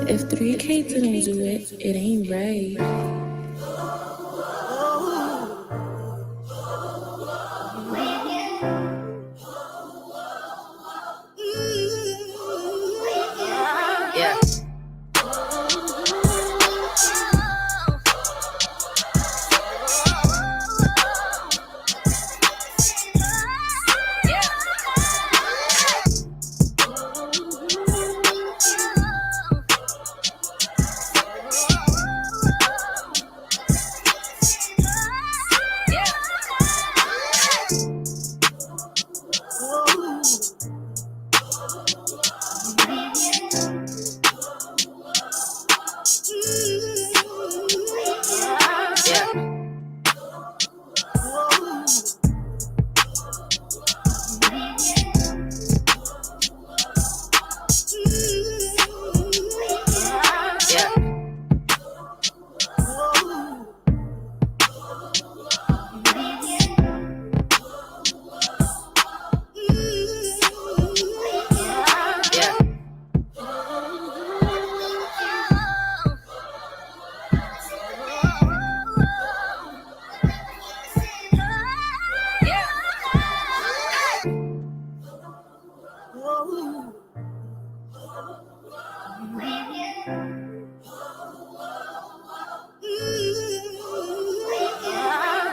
If 3K didn't do it, it ain't right. Yeah.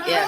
Yeah.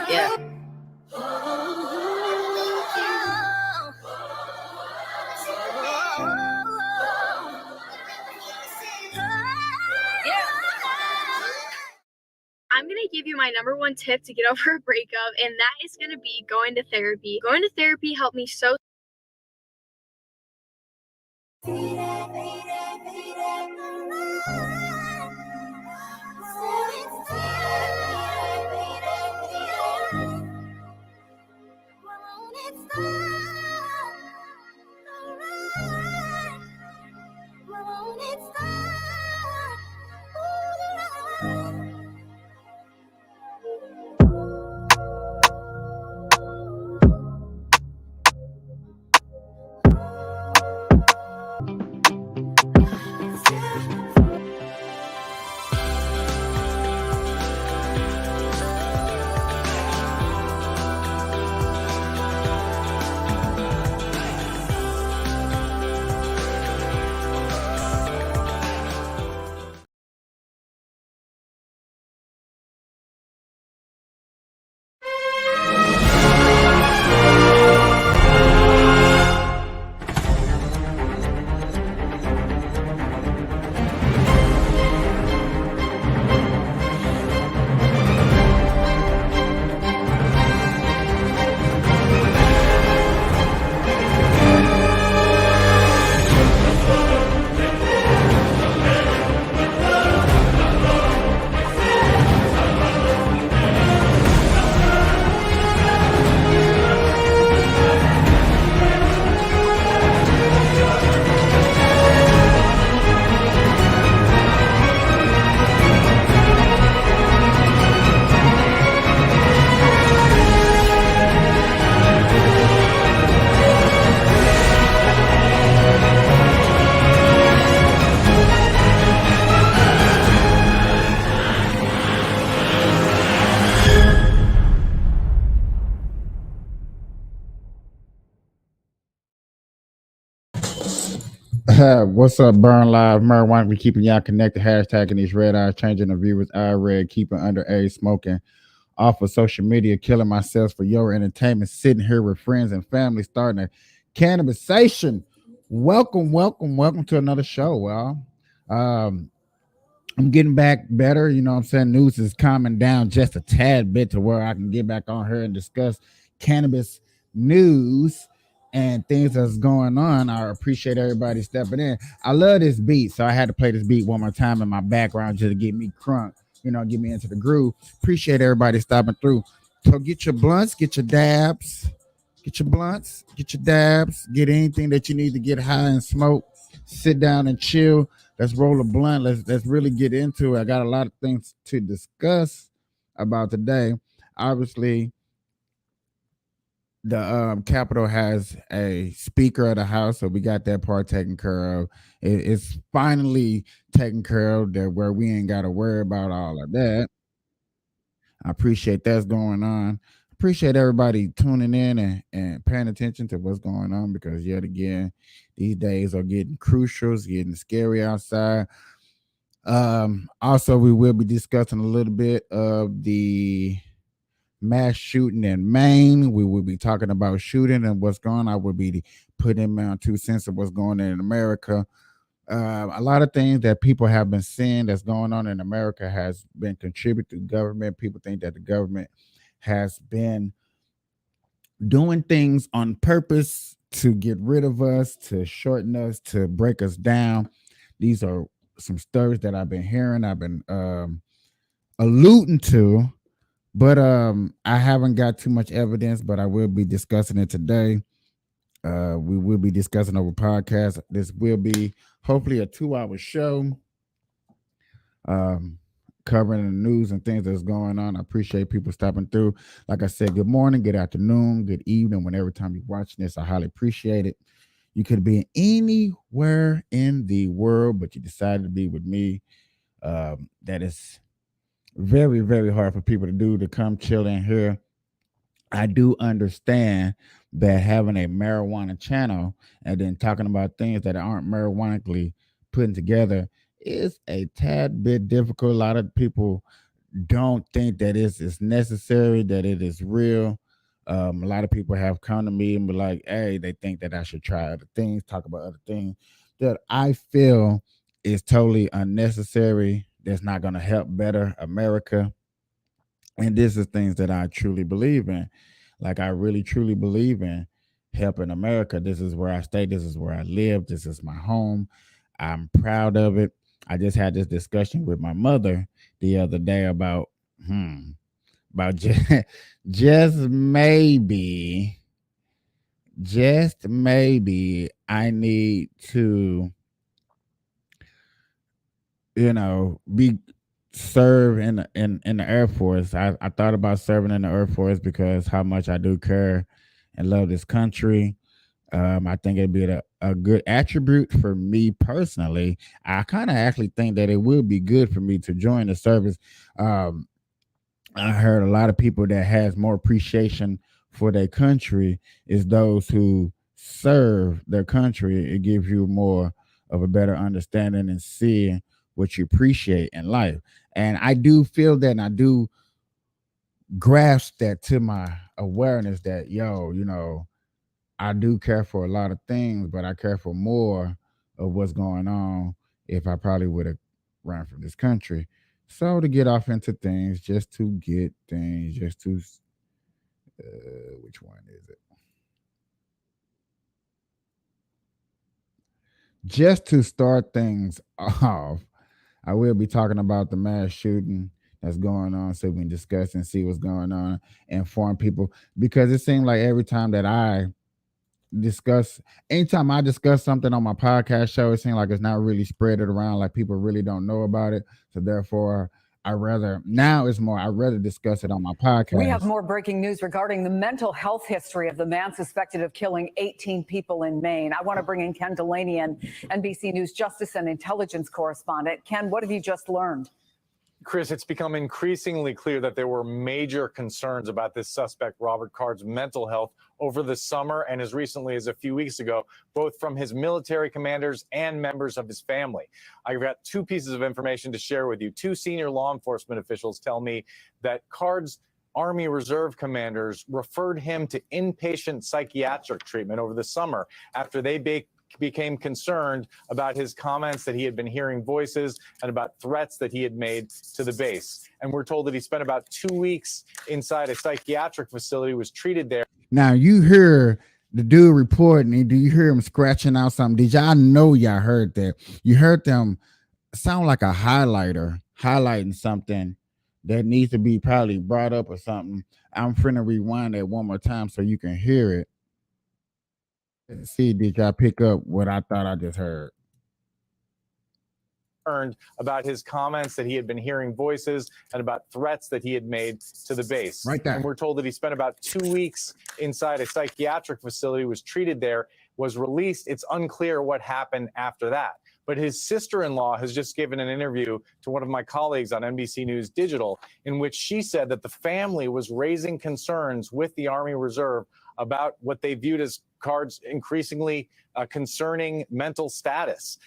Yeah. I'm going to give you my number one tip to get over a breakup, and that is going to be going to therapy. Going to therapy helped me so What's up, Burn Live? Marijuana, we keeping y'all connected. Hashtagging these red eyes, changing the viewers eye red, keeping underage smoking off of social media, killing myself for your entertainment, sitting here with friends and family, starting a cannabisation. Welcome, welcome, welcome to another show, y'all. Um, I'm getting back better. You know what I'm saying? News is calming down just a tad bit to where I can get back on here and discuss cannabis news and things that's going on. I appreciate everybody stepping in. I love this beat, so I had to play this beat one more time in my background just to get me crunk, get me into the groove. Appreciate everybody stopping through. So get your blunts, get your dabs, get your blunts, get your dabs, get anything that you need to get high and smoke. Sit down and chill. Let's roll a blunt. Let's really get into it. I got a lot of things to discuss about today. Obviously, the Capitol has a Speaker of the House, so we got that part taken care of. It's finally taken care of, that where we ain't got to worry about all of that. I appreciate that's going on. Appreciate everybody tuning in and paying attention to what's going on, because yet again, these days are getting crucial. It's getting scary outside. Also, we will be discussing a little bit of the mass shooting in Maine. We will be talking about shooting and what's going on. I will be putting in my 2 cents of what's going on in America. A lot of things that people have been seeing that's going on in America has been contributed to government. People think that the government has been doing things on purpose to get rid of us, to shorten us, to break us down. These are some stories that I've been hearing, I've been alluding to, but I haven't got too much evidence, but I will be discussing it today. We will be discussing over podcast. This will be hopefully a 2 hour show, um, covering the news and things that's going on. I appreciate people stopping through. Like I said, good morning, good afternoon, good evening, whenever time you're watching this. I highly appreciate it. You could be anywhere in the world, but you decided to be with me. That is very, very hard for people to do, to come chill in here. I do understand that having a marijuana channel and then talking about things that aren't marijuanically put together is a tad bit difficult. A lot of people don't think that it's necessary, that it is real. A lot of people have come to me and be like, hey, they think that I should try other things, talk about other things that I feel is totally unnecessary, that's not going to help better America. And this is things that I truly believe in. Like, I really truly believe in helping America. This is where I stay. This is where I live. This is my home. I'm proud of it. I just had this discussion with my mother the other day about about just maybe, just maybe I need to, be serve in the Air Force. I thought about serving in the Air Force because how much I do care and love this country. I think it'd be a good attribute for me personally. I kind of actually think that it would be good for me to join the service. Um, I heard a lot of people that has more appreciation for their country is those who serve their country. It gives you more of a better understanding and seeing what you appreciate in life. And I do feel that, and I do grasp that to my awareness that, I do care for a lot of things, but I care for more of what's going on if I probably would have run from this country. So to get off into things, just to get things, just to which one is it? Just to start things off, I will be talking about the mass shooting that's going on, so we can discuss and see what's going on, inform people, because it seems like every time that I discuss anytime I discuss something on my podcast show, it seems like it's not really spread it around, like people really don't know about it. So therefore, I'd rather discuss it on my podcast. We have more breaking news regarding the mental health history of the man suspected of killing 18 people in Maine. I want to bring in Ken Delaney, NBC News justice and intelligence correspondent. Ken, what have you just learned? Chris, it's become increasingly clear that there were major concerns about this suspect, Robert Card's mental health over the summer and as recently as a few weeks ago, both from his military commanders and members of his family. I've got two pieces of information to share with you. Two senior law enforcement officials tell me that Card's Army Reserve commanders referred him to inpatient psychiatric treatment over the summer after they became concerned about his comments that he had been hearing voices and about threats that he had made to the base. And we're told that he spent about 2 weeks inside a psychiatric facility, was treated there. Now you hear the dude reporting, and do you hear him scratching out something? Did y'all know y'all heard that? You heard them sound like a highlighter highlighting something that needs to be probably brought up or something. I'm finna rewind that one more time so you can hear it. Let's see, did y'all pick up what I thought I just heard? About his comments that he had been hearing voices and about threats that he had made to the base. Right there. And we're told that he spent about 2 weeks inside a psychiatric facility, was treated there, was released. It's unclear what happened after that. But his sister-in-law has just given an interview to one of my colleagues on NBC News Digital, in which she said that the family was raising concerns with the Army Reserve about what they viewed as Card's increasingly concerning mental status.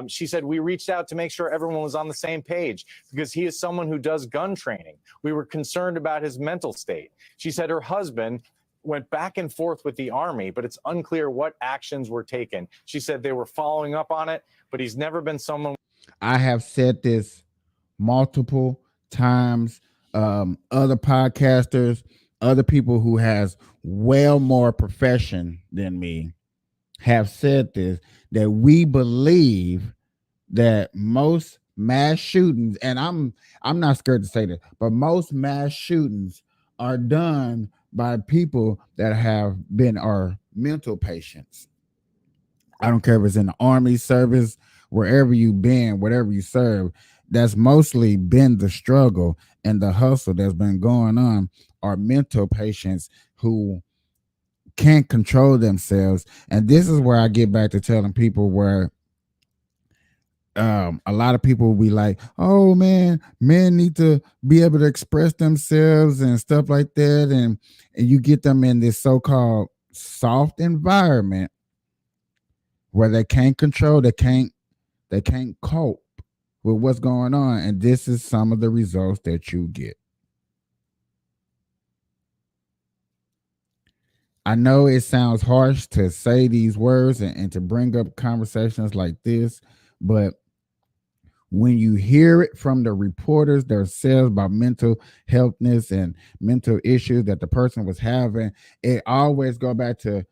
She said, we reached out to make sure everyone was on the same page because he is someone who does gun training. We were concerned about his mental state. She said her husband went back and forth with the Army, but it's unclear what actions were taken. She said they were following up on it, but he's never been someone. I have said this multiple times. Other podcasters, other people who has well more profession than me have said this, that we believe that most mass shootings, and I'm not scared to say this, but most mass shootings are done by people that have been our mental patients. I don't care if it's in the Army service, wherever you've been, whatever you serve, that's mostly been the struggle and the hustle that's been going on, are mental patients who can't control themselves. And this is where I get back to telling people where a lot of people will be like, oh man, men need to be able to express themselves and stuff like that. And you get them in this so-called soft environment where they can't control, they can't cope with what's going on. And this is some of the results that you get. I know it sounds harsh to say these words and to bring up conversations like this, but when you hear it from the reporters themselves about mental healthness and mental issues that the person was having, it always go back to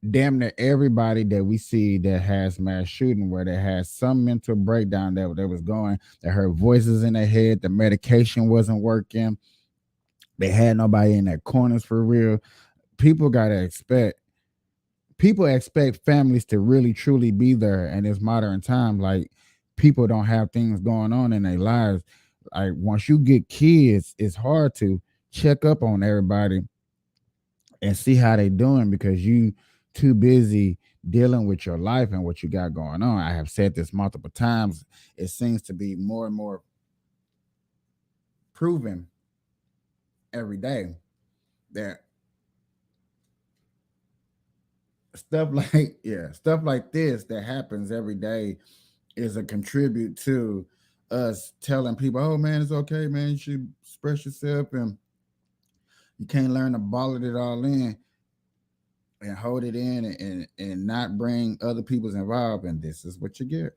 damn near everybody that we see that has mass shooting, where they had some mental breakdown that was going, they heard voices in their head, the medication wasn't working, they had nobody in their corners for real. People expect families to really truly be there in this modern time. Like, people don't have things going on in their lives. Like, once you get kids, it's hard to check up on everybody and see how they doing because you too busy dealing with your life and what you got going on. I have said this multiple times. It seems to be more and more proven every day that stuff like this that happens every day is a contribute to us telling people, oh man, it's okay, man, you should express yourself, and you can't learn to ball it all in and hold it in and not bring other people's involved. And this is what you get.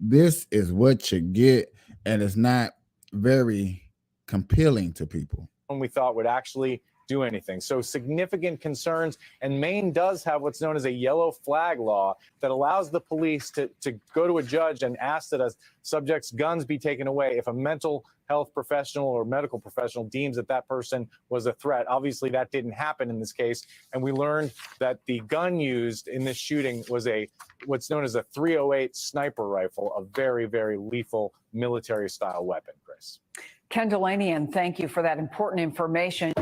This is what you get, and it's not very compelling to people. When we thought would actually do anything. So significant concerns, and Maine does have what's known as a yellow flag law that allows the police to go to a judge and ask that a subject's guns be taken away if a mental health professional or medical professional deems that that person was a threat. Obviously, that didn't happen in this case, and we learned that the gun used in this shooting was what's known as a .308 sniper rifle, a very, very lethal military-style weapon, Chris. Ken Delanian, thank you for that important information.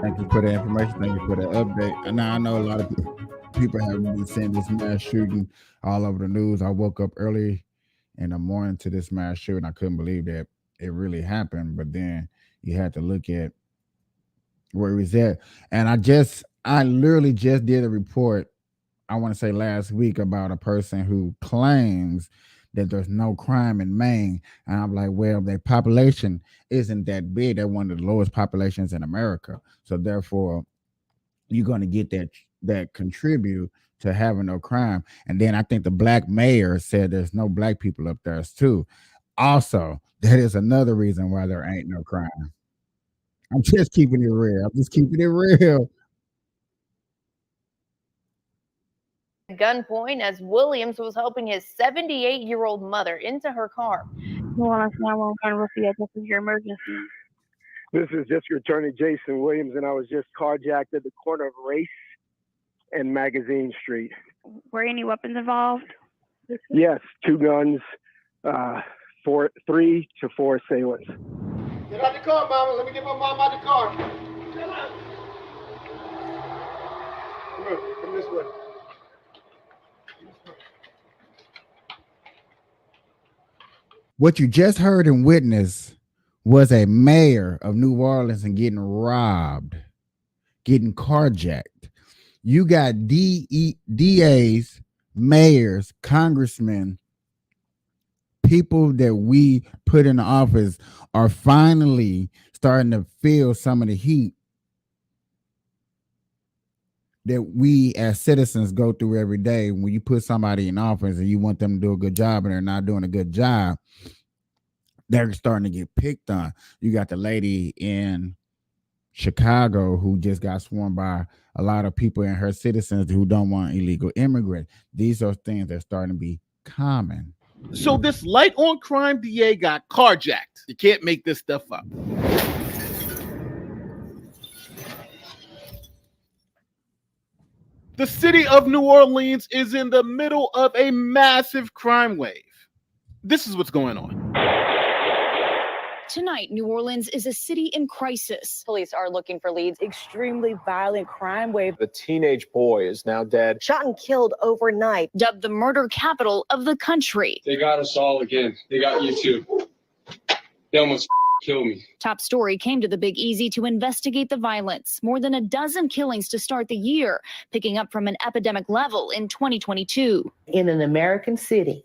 Thank you for the information. Thank you for the update. And now I know a lot of people. people have been seeing this mass shooting all over the news. I woke up early in the morning to this mass shooting. I couldn't believe that it really happened. But then you had to look at where he was at. And I literally just did a report, I want to say last week, about a person who claims that there's no crime in Maine. And I'm like, well, their population isn't that big. They're one of the lowest populations in America. So therefore, you're going to get that contribute to having no crime. And then I think the black mayor said there's no black people up there too. Also, that is another reason why there ain't no crime. I'm just keeping it real. I'm just keeping it real. Gunpoint as Williams was helping his 78-year-old mother into her car. Well, this is your emergency. This is District Attorney Jason Williams, and I was just carjacked at the corner of Race and Magazine Street. Were any weapons involved? Yes, 2 guns, 3 to 4 assailants. Get out the car, Mama. Let me get my mom out the car. Come this way. What you just heard and witnessed was a mayor of New Orleans and getting robbed, getting carjacked. You got DAs, mayors, congressmen, people that we put in the office are finally starting to feel some of the heat that we as citizens go through every day. When you put somebody in office and you want them to do a good job and they're not doing a good job, they're starting to get picked on. You got the lady in Chicago who just got sworn by a lot of people and her citizens who don't want illegal immigrants. These are things that are starting to be common. So this light on crime DA got carjacked. You can't make this stuff up. The city of New Orleans is in the middle of a massive crime wave. This is what's going on. Tonight, New Orleans is a city in crisis. Police are looking for leads. Extremely violent crime wave. The teenage boy is now dead. Shot and killed overnight. Dubbed the murder capital of the country. They got us all again. They got you too. They almost killed me. Top Story came to the Big Easy to investigate the violence. More than a dozen killings to start the year, picking up from an epidemic level in 2022. In an American city,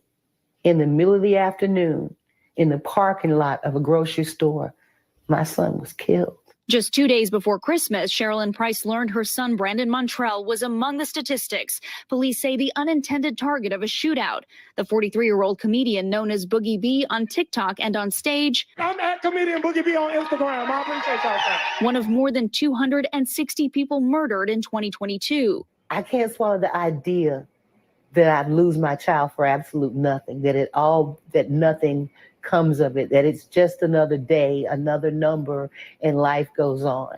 in the middle of the afternoon, in the parking lot of a grocery store, my son was killed. Just 2 days before Christmas, Sherilyn Price learned her son, Brandon Montrell, was among the statistics. Police say the unintended target of a shootout. The 43-year-old comedian known as Boogie B on TikTok and on stage. I'm at comedian Boogie B on Instagram. I appreciate y'all. One of more than 260 people murdered in 2022. I can't swallow the idea that I'd lose my child for absolute nothing, that nothing comes of it, that it's just another day, another number, and life goes on.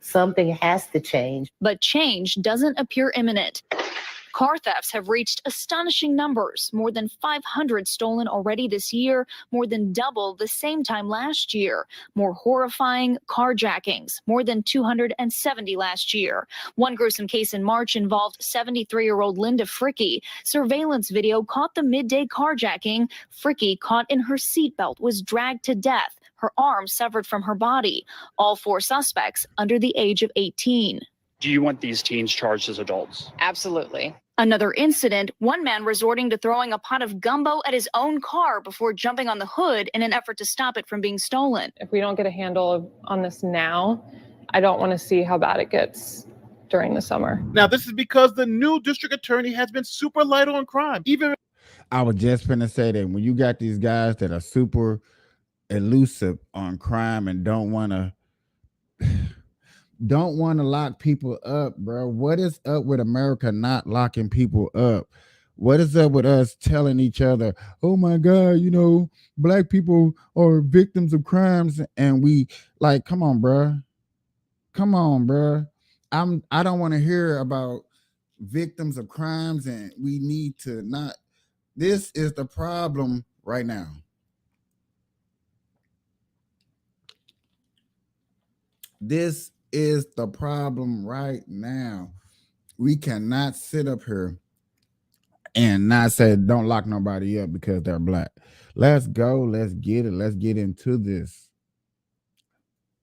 Something has to change. But change doesn't appear imminent. Car thefts have reached astonishing numbers. More than 500 stolen already this year, more than double the same time last year. More horrifying, carjackings, more than 270 last year. One gruesome case in March involved 73-year-old Linda Fricky. Surveillance video caught the midday carjacking. Fricky, caught in her seatbelt, was dragged to death. Her arm severed from her body. All 4 suspects under the age of 18. Do you want these teens charged as adults? Absolutely. Another incident, one man resorting to throwing a pot of gumbo at his own car before jumping on the hood in an effort to stop it from being stolen. If we don't get a handle on this now, I don't want to see how bad it gets during the summer. Now, this is because the new district attorney has been super light on crime. I was just finna say that when you got these guys that are super elusive on crime and don't want to lock people up, bro. What is up with America not locking people up? What is up with us telling each other, oh my God, black people are victims of crimes, and we like, come on, bro. I don't want to hear about victims of crimes, and we need to not. This is the problem right now. This is the problem right now. We cannot sit up here and not say don't lock nobody up because they're black. Let's go. Let's get it. Let's get into this.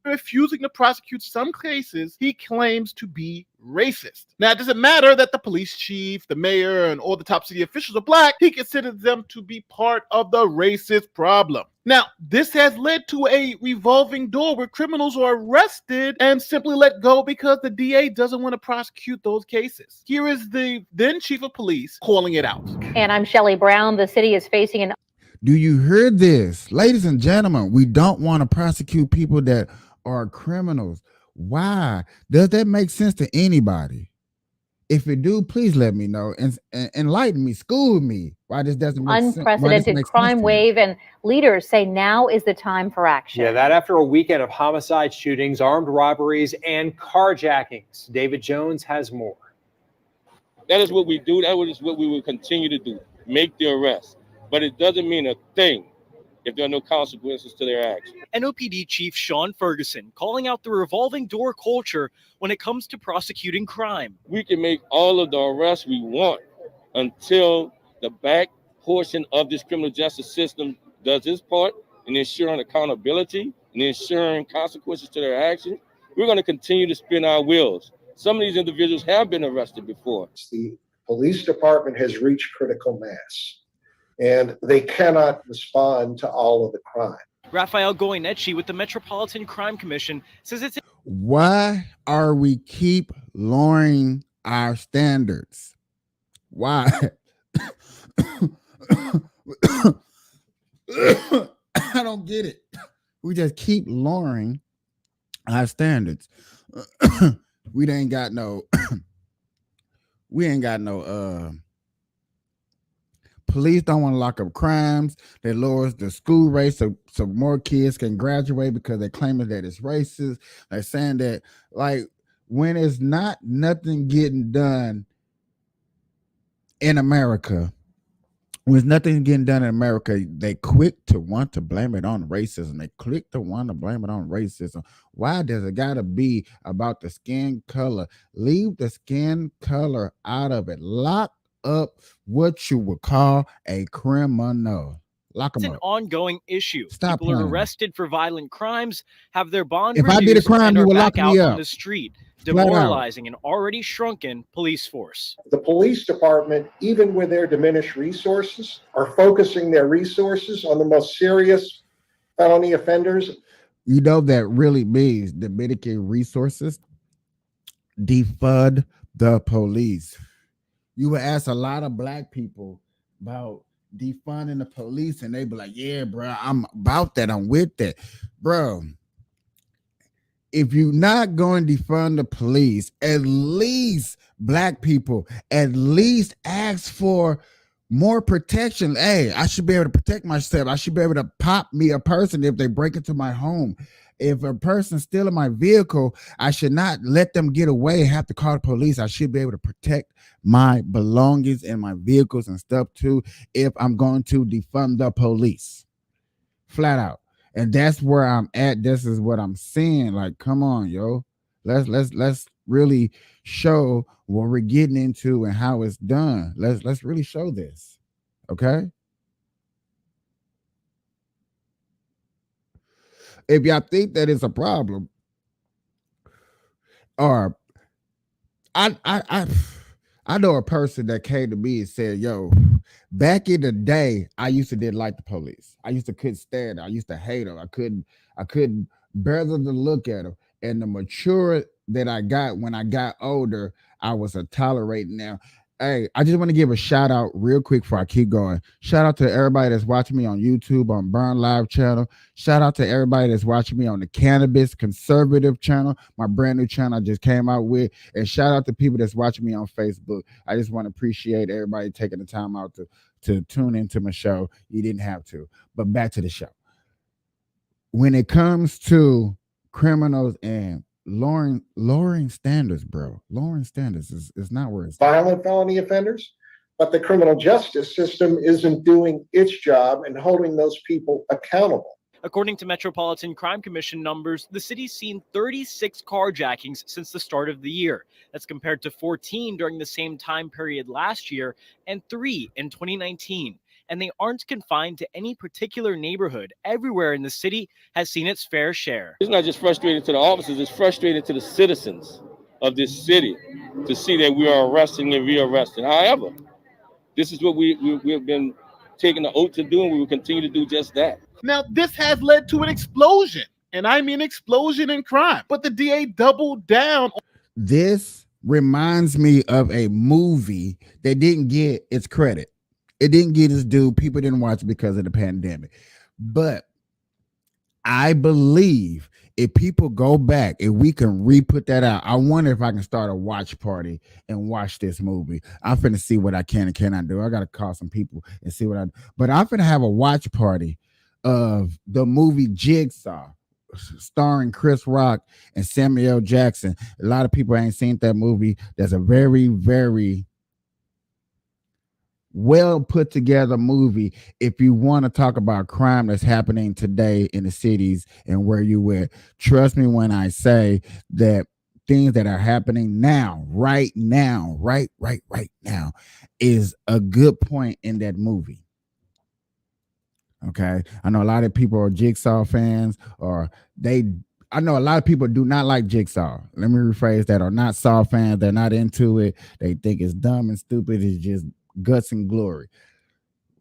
Refusing to prosecute some cases he claims to be racist. Now, it doesn't matter that the police chief, the mayor, and all the top city officials are black. He considers them to be part of the racist problem. Now, this has led to a revolving door where criminals are arrested and simply let go because the DA doesn't want to prosecute those cases. Here is the then chief of police calling it out. And I'm Shelley Brown. The city is facing an... Do you hear this? Ladies and gentlemen, we don't want to prosecute people that are criminals. Why? Does that make sense to anybody? If it do, please let me know and enlighten me, school me. Why this doesn't make sense? Unprecedented crime wave, and leaders say now is the time for action. Yeah, that after a weekend of homicide shootings, armed robberies, and carjackings. David Jones has more. That is what we do. That is what we will continue to do. Make the arrest. But it doesn't mean a thing if there are no consequences to their actions. NOPD Chief Sean Ferguson calling out the revolving door culture when it comes to prosecuting crime. We can make all of the arrests we want until the back portion of this criminal justice system does its part in ensuring accountability and ensuring consequences to their actions. We're going to continue to spin our wheels. Some of these individuals have been arrested before. The police department has reached critical mass, and they cannot respond to all of the crime. Raphael Goyeneche with the Metropolitan Crime Commission says it's... Why are we keep lowering our standards? Why? I don't get it. We just keep lowering our standards. We ain't got no police don't want to lock up crimes. They lowers the school rate so more kids can graduate because they're claiming that it's racist. They're saying that, like, when it's not nothing getting done in America, when nothing getting done in America, they quick to want to blame it on racism. They quick to want to blame it on racism. Why does it gotta be about the skin color? Leave the skin color out of it. Lock up what you would call a criminal. Lock them It's an up. ongoing issue. Stop People are playing. arrested for violent crimes, have their bond If I reduced, did a crime, and you are would back lock out me on up. the street, Flat out. demoralizing an already shrunken police force. The police department, even with their diminished resources, are focusing their resources on the most serious felony offenders. You know that really means Dominican resources. Defund the police. You would ask a lot of black people about defunding the police, and they be like, "Yeah, bro, I'm about that. I'm with that, bro." If you're not going to defund the police, at least black people, at least ask for more protection. Hey, I should be able to protect myself. I should be able to pop me a person if they break into my home. If a person's stealing my vehicle, I should not let them get away and have to call the police. I should be able to protect my belongings and my vehicles and stuff too if I'm going to defund the police. Flat out. And that's where I'm at. This is what I'm seeing. Like, come on, yo. Let's really show what we're getting into and how it's done. Let's really show this. Okay? If y'all think that it's a problem, or I know a person that came to me and said, "Yo, back in the day, I used to didn't like the police. I used to couldn't stand them. I used to hate them. I couldn't bear them to look at them. And the mature that I got when I got older, I was tolerating them." Hey, I just want to give a shout out real quick before I keep going. Shout out to everybody that's watching me on YouTube, on Burn Live channel. Shout out to everybody that's watching me on the Cannabis Conservative channel, my brand new channel I just came out with. And shout out to people that's watching me on Facebook. I just want to appreciate everybody taking the time out to tune into my show. You didn't have to. But back to the show. When it comes to criminals and lowering standards, bro. Lowering standards is not where it's Violent felony offenders, but the criminal justice system isn't doing its job and holding those people accountable. According to Metropolitan Crime Commission numbers, the city's seen 36 carjackings since the start of the year. That's compared to 14 during the same time period last year and 3 in 2019. And they aren't confined to any particular neighborhood. Everywhere in the city has seen its fair share. It's not just frustrating to the officers, it's frustrating to the citizens of this city to see that we are arresting and re-arresting. However, this is what we've been taking the oath to do, and we will continue to do just that. Now, this has led to an explosion, and I mean explosion in crime. But the DA doubled down. This reminds me of a movie that didn't get its credit. It didn't get its due. People didn't watch it because of the pandemic. But I believe if people go back, if we can re-put that out, I wonder if I can start a watch party and watch this movie. I'm finna see what I can and cannot do. I gotta call some people and see what I do. But I'm finna have a watch party of the movie Jigsaw, starring Chris Rock and Samuel L. Jackson. A lot of people ain't seen that movie. There's a very, very well put together movie if you want to talk about crime that's happening today in the cities and where you at. Trust me when I say that things that are happening now, right now, right now, is a good point in that movie. Okay, I know a lot of people are Jigsaw fans, or I know a lot of people do not like Jigsaw. Let me rephrase that. Are not Saw fans. They're not into it. They think it's dumb and stupid. It's just guts and glory.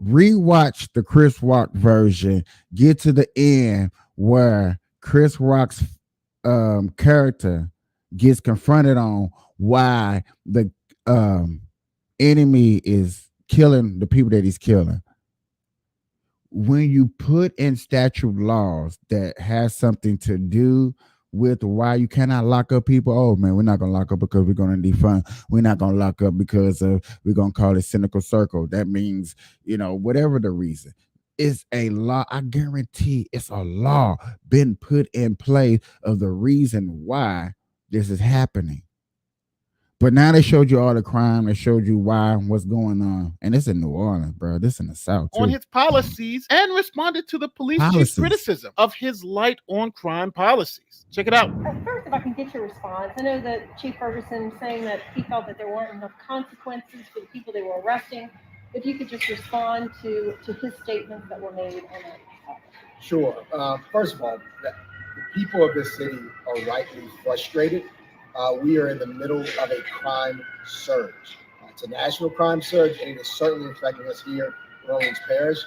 Rewatch the Chris Rock version. Get to the end where Chris Rock's character gets confronted on why the enemy is killing the people that he's killing. When you put in statute laws that has something to do with why you cannot lock up people, oh man, we're not gonna lock up because we're gonna defund. We're not gonna lock up because we're gonna call it cynical circle. That means, whatever the reason. It's a law. I guarantee it's a law been put in place of the reason why this is happening. But now they showed you all the crime. They showed you why, what's going on. And it's in New Orleans, bro. This in the South, too. On his policies and responded to the police chief's criticism of his light on crime policies. Check it out. First, if I can get your response, I know that Chief Ferguson saying that he felt that there weren't enough consequences for the people they were arresting. If you could just respond to his statements that were made on that topic. Sure. First of all, the people of this city are rightly frustrated. We are in the middle of a crime surge. It's a national crime surge, and it is certainly affecting us here in Orleans Parish.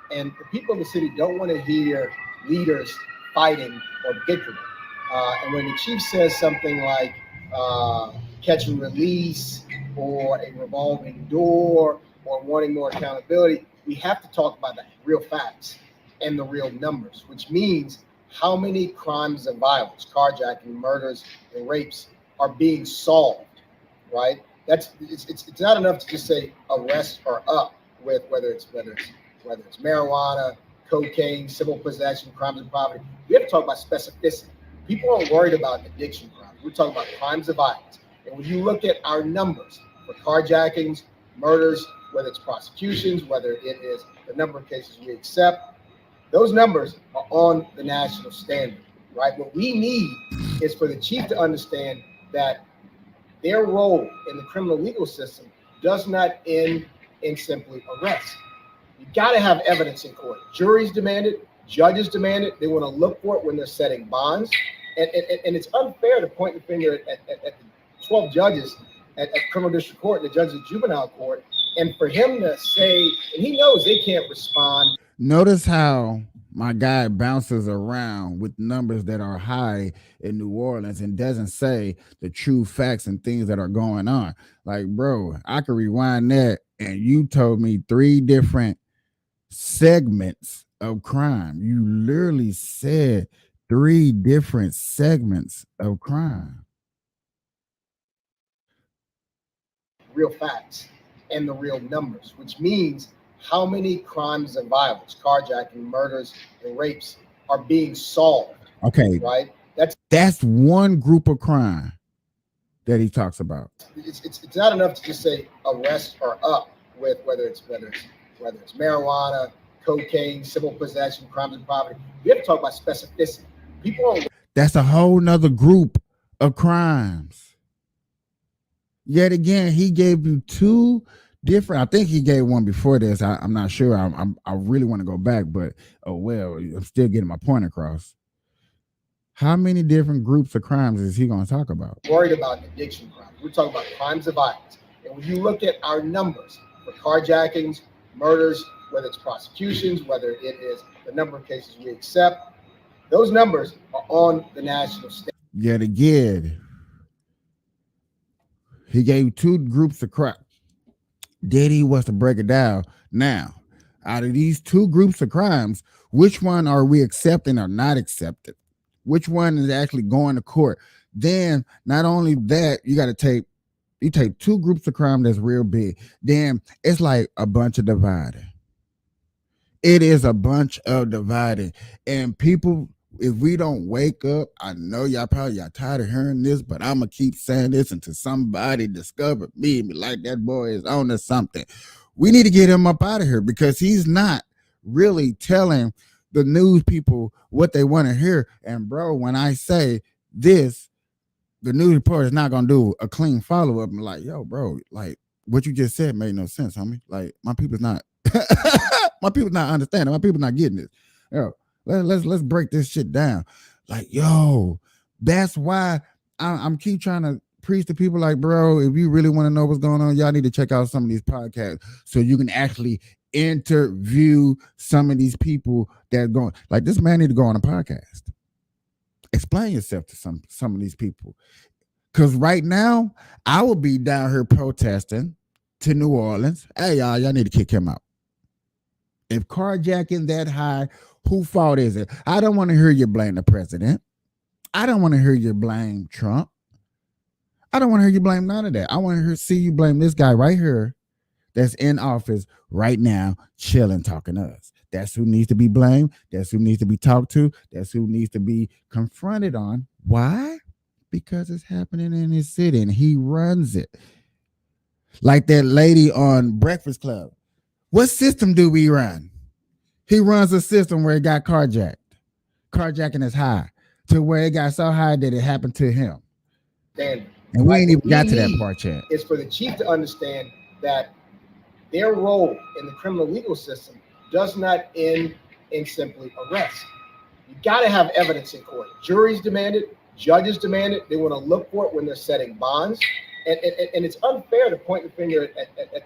And the people of the city don't want to hear leaders fighting or bickering. And when the chief says something like catch and release or a revolving door or wanting more accountability, we have to talk about the real facts and the real numbers, which means how many crimes of violence, carjacking, murders, and rapes are being solved, right? It's not enough to just say arrest or up with whether it's marijuana, cocaine, civil possession, crimes of poverty. We have to talk about specificity. People aren't worried about addiction crimes. We're talking about crimes of violence. And when you look at our numbers for carjackings, murders, whether it's prosecutions, whether it is the number of cases we accept, those numbers are on the national standard, right? What we need is for the chief to understand that their role in the criminal legal system does not end in simply arrest. You got to have evidence in court. Juries demand it, judges demand it. They want to look for it when they're setting bonds. And it's unfair to point the finger at the 12 judges at criminal district court and the judges at juvenile court, and for him to say, and he knows they can't respond. Notice how my guy bounces around with numbers that are high in New Orleans and doesn't say the true facts and things that are going on. Like, bro, I could rewind that, and you told me 3 different segments of crime. You literally said 3 different segments of crime. Real facts and the real numbers, which means how many crimes of violence, carjacking, murders, and rapes are being solved. Okay, right? That's one group of crime that he talks about. It's not enough to just say arrest or up with whether it's marijuana, cocaine, civil possession, crimes and poverty. We have to talk about specificity. People are That's a whole nother group of crimes. Yet again, he gave you two different. I think he gave one before this. I'm not sure. I really want to go back, but oh well, I'm still getting my point across. How many different groups of crimes is he going to talk about? worried about addiction crimes. We're talking about crimes of violence. And when you look at our numbers for carjackings, murders, whether it's prosecutions, whether it is the number of cases we accept, those numbers are on the national stage. Yet again, he gave two groups of crime. Then he was to break it down. Now, out of these two groups of crimes, which one are we accepting or not accepting? Which one is actually going to court? Then, not only that, you take two groups of crime that's real big. Then it's like a bunch of dividing. It is a bunch of dividing. And people, if we don't wake up, I know y'all tired of hearing this, but I'm going to keep saying this until somebody discover me and be like, that boy is on to something. We need to get him up out of here because he's not really telling the news people what they want to hear. And bro, when I say this, the news reporter is not going to do a clean follow-up and like, yo, bro, like what you just said made no sense, homie. Like my people's not understanding. My people's not getting this. Yo, let's break this shit down. Like, yo, that's why I'm keep trying to preach to people like, bro, if you really want to know what's going on, y'all need to check out some of these podcasts so you can actually interview some of these people that are going. Like this man need to go on a podcast. Explain yourself to some of these people. Because right now, I would be down here protesting to New Orleans. Hey, y'all need to kick him out. If carjacking that high, whose fault is it? I don't want to hear you blame the president. I don't want to hear you blame Trump. I don't want to hear you blame none of that. I want to see you blame this guy right here that's in office right now, chilling, talking to us. That's who needs to be blamed. That's who needs to be talked to. That's who needs to be confronted on. Why? Because it's happening in his city and he runs it. Like that lady on Breakfast Club. What system do we run? He runs a system where it got carjacked. Carjacking is high to where it got so high that it happened to him. And we ain't even got to that part yet. It's for the chief to understand that their role in the criminal legal system does not end in simply arrest. You got to have evidence in court. Juries demand it. Judges demand it. They want to look for it when they're setting bonds. And it's unfair to point the finger at the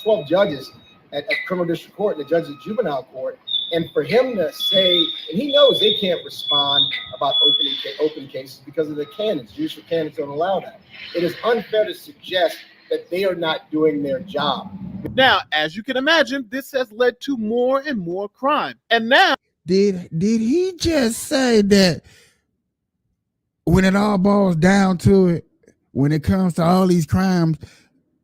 12 judges at criminal district court and the judges at juvenile court. And for him to say, and he knows they can't respond about open cases because of the canons. Judicial canons don't allow that. It is unfair to suggest that they are not doing their job. Now, as you can imagine, this has led to more and more crime. And now, did he just say that when it all boils down to it, when it comes to all these crimes,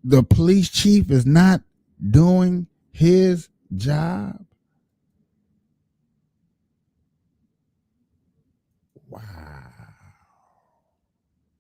the police chief is not doing his job? Wow.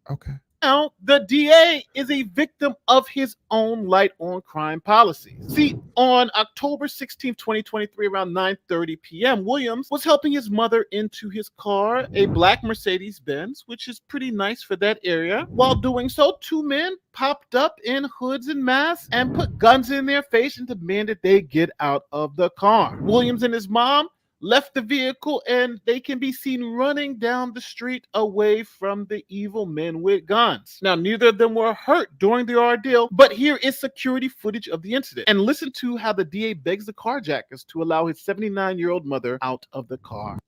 Okay. now the DA is a victim of his own light on crime policy. See, on October 16, 2023, around 9:30 p.m., Williams was helping his mother into his car, a black Mercedes-Benz, which is pretty nice for that area. While doing so, two men popped up in hoods and masks and put guns in their face and demanded they get out of the car. Williams and his mom left the vehicle and they can be seen running down the street away from the evil men with guns. Now, neither of them were hurt during the ordeal, but here is security footage of the incident. And listen to how the DA begs the carjackers to allow his 79-year-old mother out of the car.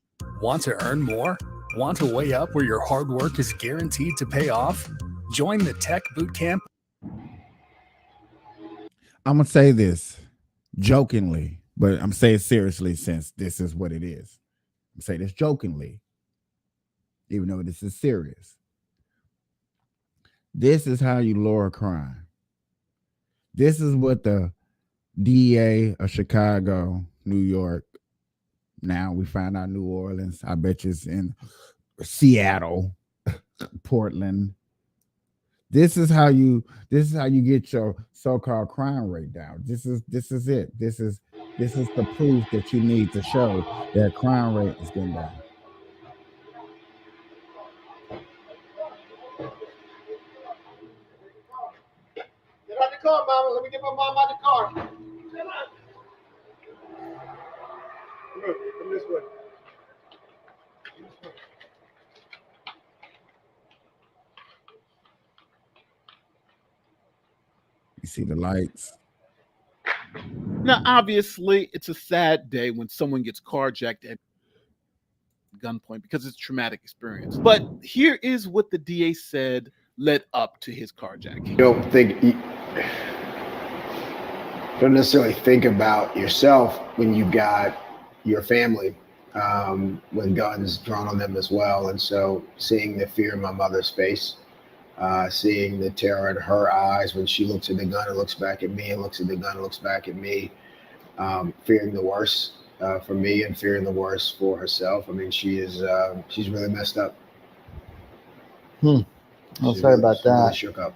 Want to earn more? Want to weigh up where your hard work is guaranteed to pay off? Join the Tech Bootcamp. I'm going to say this jokingly, but I'm saying seriously since this is what it is. I'm saying this jokingly, even though this is serious. This is how you lower crime. This is what the DEA of Chicago, New York, now we find out New Orleans, I bet you it's in Seattle, Portland. This is how you get your so-called crime rate down. This is it. This is This is the proof that you need to show that crime rate is getting down. Get out the car, mama. Let me get my mom out the car. Come on. Come this way. You see the lights. Now, obviously, it's a sad day when someone gets carjacked at gunpoint because it's a traumatic experience. But here is what the DA said led up to his carjacking. Don't necessarily think about yourself when you've got your family with guns drawn on them as well. And so seeing the fear in my mother's face, seeing the terror in her eyes when she looks at the gun and looks back at me and looks at the gun and looks back at me, fearing the worst for me and fearing the worst for herself. I mean, she's really messed up. I'm sorry about that. Really shook up.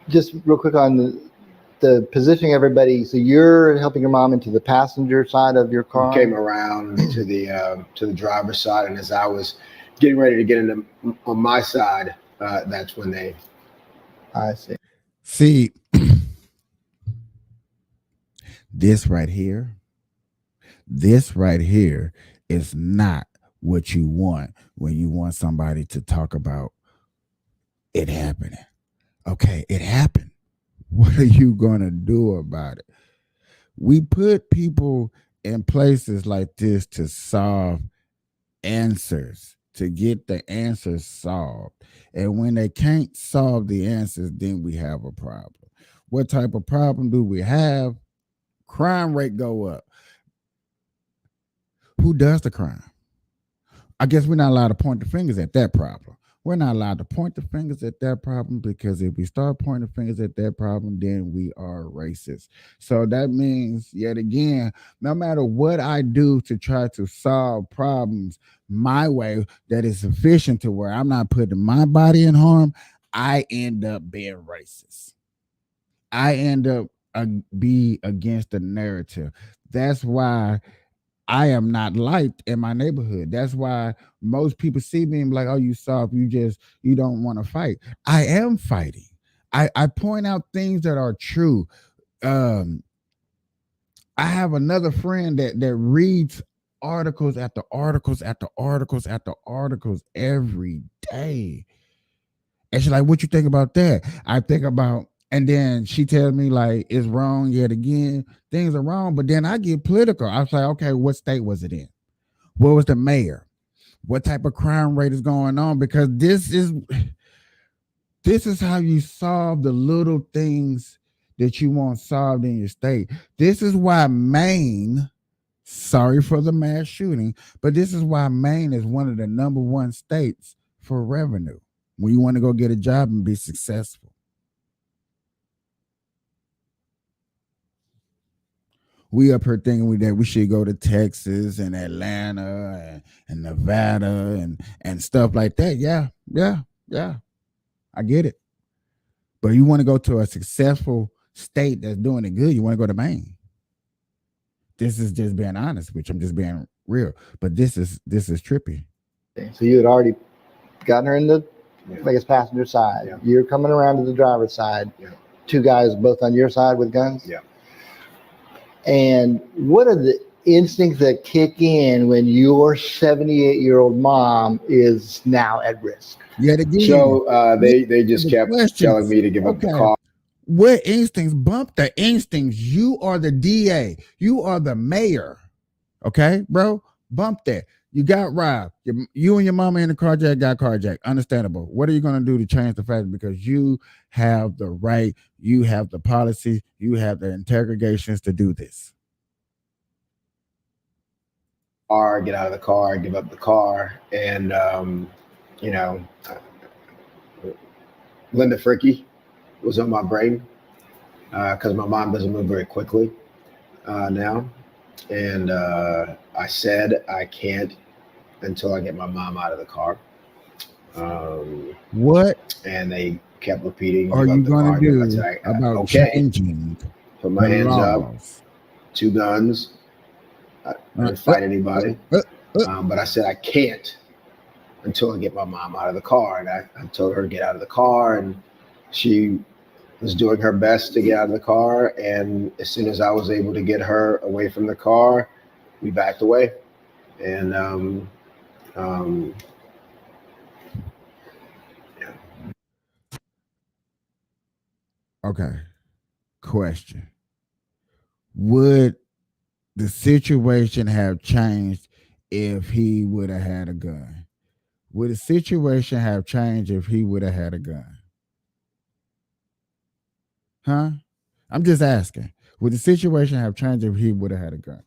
Just real quick on the positioning everybody. So you're helping your mom into the passenger side of your car? Came around to the driver's side, and as I was getting ready to get into on my side, that's when they. I see. See, this right here is not what you want when you want somebody to talk about it happening. Okay, it happened. What are you going to do about it? We put people in places like this to solve answers, to get the answers solved. And when they can't solve the answers, then we have a problem. What type of problem do we have? Crime rate go up. Who does the crime? I guess we're not allowed to point the fingers at that problem. We're not allowed to point the fingers at that problem, because if we start pointing fingers at that problem, then we are racist. So that means, yet again, no matter what I do to try to solve problems my way that is sufficient to where I'm not putting my body in harm, I end up being racist. I end up be against the narrative. That's why I am not liked in my neighborhood. That's why most people see me and be like, oh, you soft, you don't want to fight. I am fighting. I point out things that are true. I have another friend that reads articles after articles after articles after articles every day. And she's like, what you think about that? I think about, and then she tells me like it's wrong yet again. Things are wrong, but then I get political. I was like, okay, what state was it in? What was the mayor? What type of crime rate is going on? Because this is how you solve the little things that you want solved in your state. This is why Maine, sorry for the mass shooting, but this is why Maine is one of the number one states for revenue when you want to go get a job and be successful. We up here thinking that we should go to Texas and Atlanta and Nevada and stuff like that. Yeah. I get it. But you want to go to a successful state that's doing it good, you want to go to Maine. This is just being honest, which I'm just being real. But this is trippy. So you had already gotten her in the, I guess, passenger side. Yeah. You're coming around to the driver's side. Yeah. Two guys both on your side with guns. Yeah. And what are the instincts that kick in when your 78-year-old mom is now at risk? Yet again. So they just kept telling me to give up the car. What instincts? Bump the instincts. You are the DA. You are the mayor. Okay, bro? Bump that. You got robbed. You and your mama in the carjack got carjacked. Understandable. What are you going to do to change the fact? Because you have the right, you have the policy, you have the interrogations to do this. Or get out of the car, give up the car. And, Linda Fricky was on my brain because my mom doesn't move very quickly now. And I said I can't until I get my mom out of the car. What? And they kept repeating. Are you going to do about changing Put my hands laws? 2 guns. I didn't fight anybody. But I said I can't until I get my mom out of the car. And I told her to get out of the car, and she was doing her best to get out of the car. And as soon as I was able to get her away from the car, we backed away. And Okay. Question. Would the situation have changed if he would have had a gun? Would the situation have changed if he would have had a gun? Huh? I'm just asking. Would the situation have changed if he would have had a gun?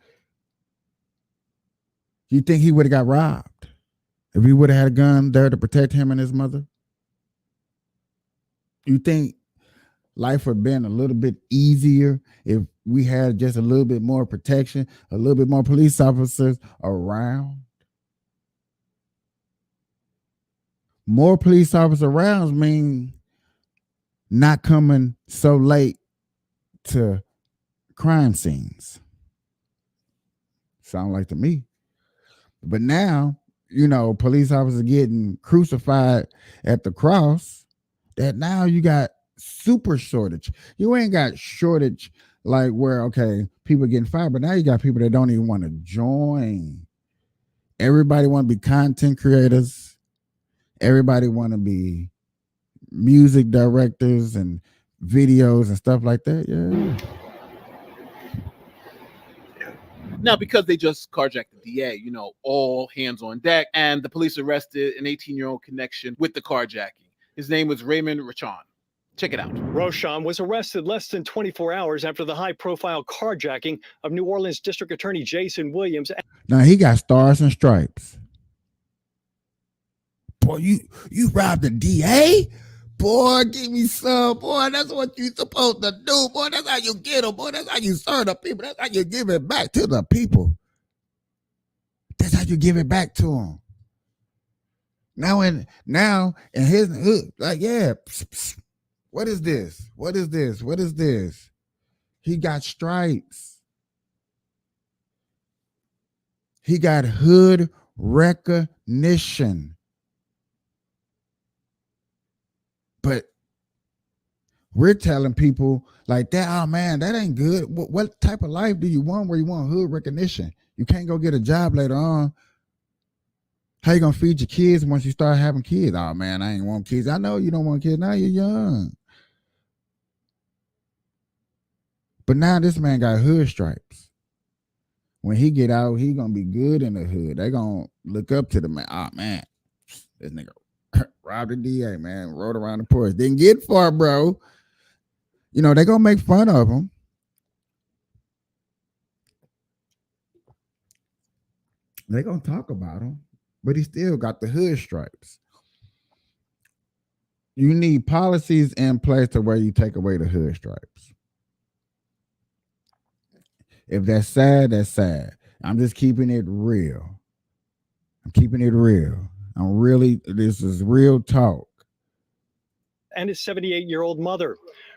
You think he would have got robbed if he would have had a gun there to protect him and his mother? You think life would have been a little bit easier if we had just a little bit more protection, a little bit more police officers around? More police officers around mean not coming so late to crime scenes. Sound like to me. But now, police officers getting crucified at the cross, that now you got super shortage. You ain't got shortage like where, okay, people getting fired, but now you got people that don't even want to join. Everybody want to be content creators. Everybody want to be music directors and videos and stuff like that. Yeah. Now, because they just carjacked the DA, all hands on deck, and the police arrested an 18-year-old connection with the carjacking. His name was Raymond Rachon. Check it out. Roshan was arrested less than 24 hours after the high-profile carjacking of New Orleans District Attorney Jason Williams. Now, he got stars and stripes. Boy, you robbed the DA? Boy, give me some. Boy, that's what you supposed to do. Boy, that's how you get them. Boy, that's how you serve the people. That's how you give it back to the people. That's how you give it back to them. Now in his hood, like, yeah, what is this? What is this? What is this? He got stripes. He got hood recognition. But we're telling people like that, oh man, that ain't good. What type of life do you want where you want hood recognition? You can't go get a job later on. How you gonna feed your kids once you start having kids? Oh man, I ain't want kids. I know you don't want kids. Now you're young. But now this man got hood stripes. When he get out, he gonna be good in the hood. They gonna look up to the man. Oh man, this nigga robbed the DA, man. Rode around the porch. Didn't get far, bro. They gonna make fun of him. They gonna talk about him, but he still got the hood stripes. You need policies in place to where you take away the hood stripes. If that's sad, that's sad. I'm just keeping it real. I'm keeping it real. This is real talk. And his 78-year-old mother.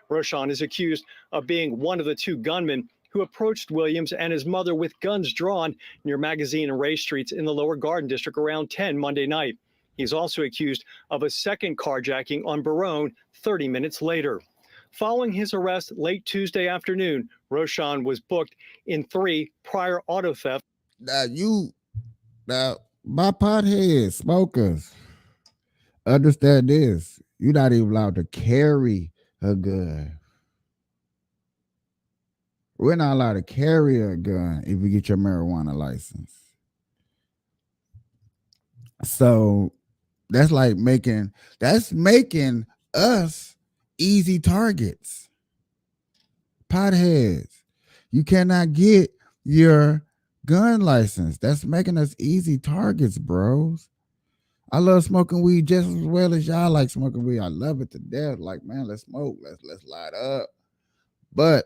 Roshan is accused of being one of the 2 gunmen who approached Williams and his mother with guns drawn near Magazine and Ray Streets in the Lower Garden District around 10 Monday night. He's also accused of a second carjacking on Barone 30 minutes later. Following his arrest late Tuesday afternoon, Roshan was booked in 3 prior auto thefts. My pothead smokers, understand this. You're not even allowed to carry a gun. We're not allowed to carry a gun if you get your marijuana license. So that's making us easy targets. Potheads. You cannot get your gun license. That's making us easy targets, bros. I love smoking weed just as well as y'all like smoking weed. I love it to death. Like, man, let's smoke. Let's light up. But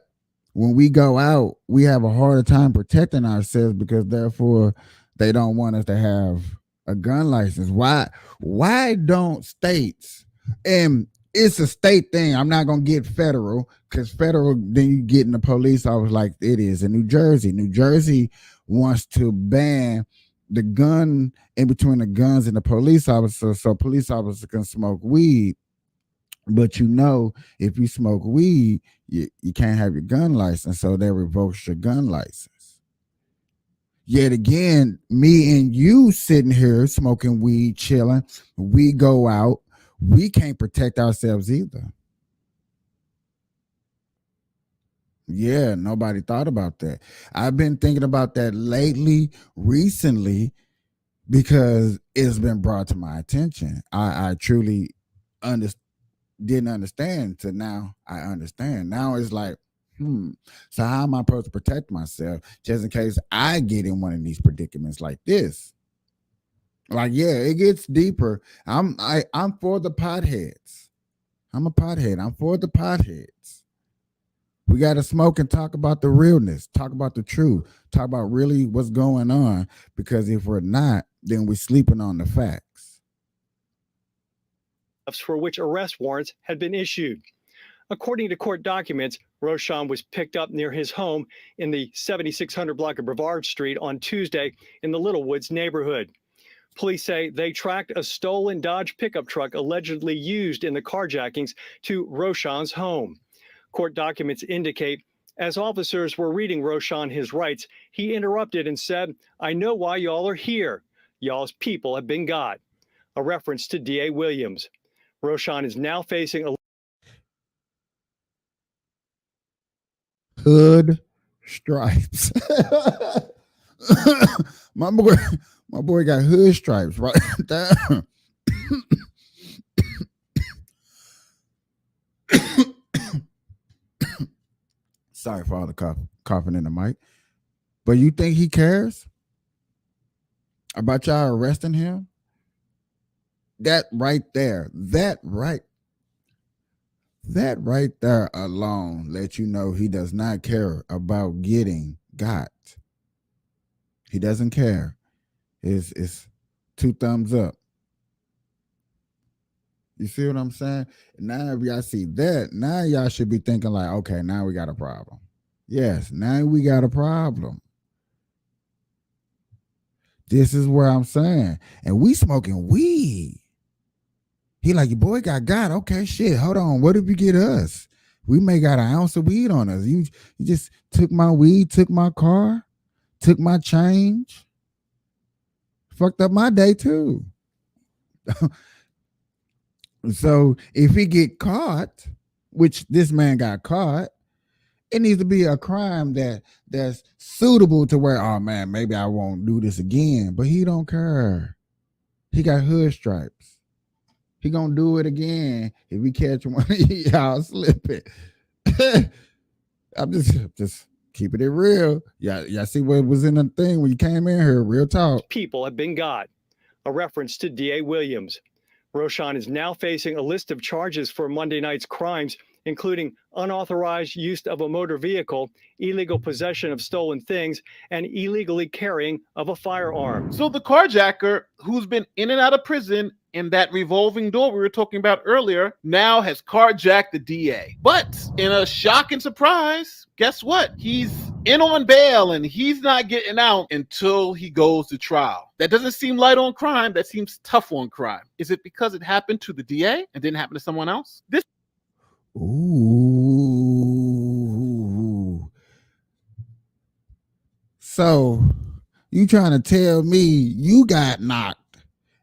when we go out, we have a harder time protecting ourselves because therefore they don't want us to have a gun license. Why don't states, and it's a state thing. I'm not gonna get federal because federal, then you get in the police office like it is in New Jersey. New Jersey wants to ban the gun in between the guns and the police officer, so police officers can smoke weed. But if you smoke weed, you can't have your gun license, so they revoke your gun license. Yet again, me and you sitting here smoking weed, chilling, we go out, we can't protect ourselves either. Yeah, nobody thought about that. I've been thinking about that recently, because it's been brought to my attention. I truly didn't understand till now. I understand. Now it's like, so how am I supposed to protect myself just in case I get in one of these predicaments like this? Like, yeah, it gets deeper. I'm for the potheads. I'm a pothead. I'm for the potheads. We got to smoke and talk about the realness, talk about the truth, talk about really what's going on, because if we're not, then we're sleeping on the facts. For which arrest warrants had been issued. According to court documents, Roshan was picked up near his home in the 7600 block of Brevard Street on Tuesday in the Little Woods neighborhood. Police say they tracked a stolen Dodge pickup truck allegedly used in the carjackings to Roshan's home. Court documents indicate, as officers were reading Roshan his rights, he interrupted and said, "I know why y'all are here. Y'all's people have been got," a reference to D.A. Williams. Roshan is now facing a hood stripes. my boy got hood stripes right there. Sorry for all the coughing in the mic. But you think he cares about y'all arresting him? That right there alone lets you know he does not care about getting got. He doesn't care. It's 2 thumbs up. You see what I'm saying? Now if y'all see that, now y'all should be thinking like, okay, now we got a problem. Yes, now we got a problem. This is where I'm saying. And we smoking weed. He like, your boy got. Okay, shit, hold on. What if you get us? We may got an ounce of weed on us. You just took my weed, took my car, took my change. Fucked up my day too. So if he get caught, which this man got caught, it needs to be a crime that's suitable to where, oh man, maybe I won't do this again. But he don't care. He got hood stripes. He gonna do it again if we catch one of y'all slipping. I'm just keeping it real. Y'all see what was in the thing when you came in here, real talk. People have been got, a reference to D.A. Williams. Roshan is now facing a list of charges for Monday night's crimes, including unauthorized use of a motor vehicle, illegal possession of stolen things, and illegally carrying of a firearm. So the carjacker, who's been in and out of prison in that revolving door we were talking about earlier, now has carjacked the DA. But in a shocking surprise, guess what? He's in on bail and he's not getting out until he goes to trial. That doesn't seem light on crime. That seems tough on crime. Is it because it happened to the DA and didn't happen to someone else? Ooh. So you trying to tell me you got knocked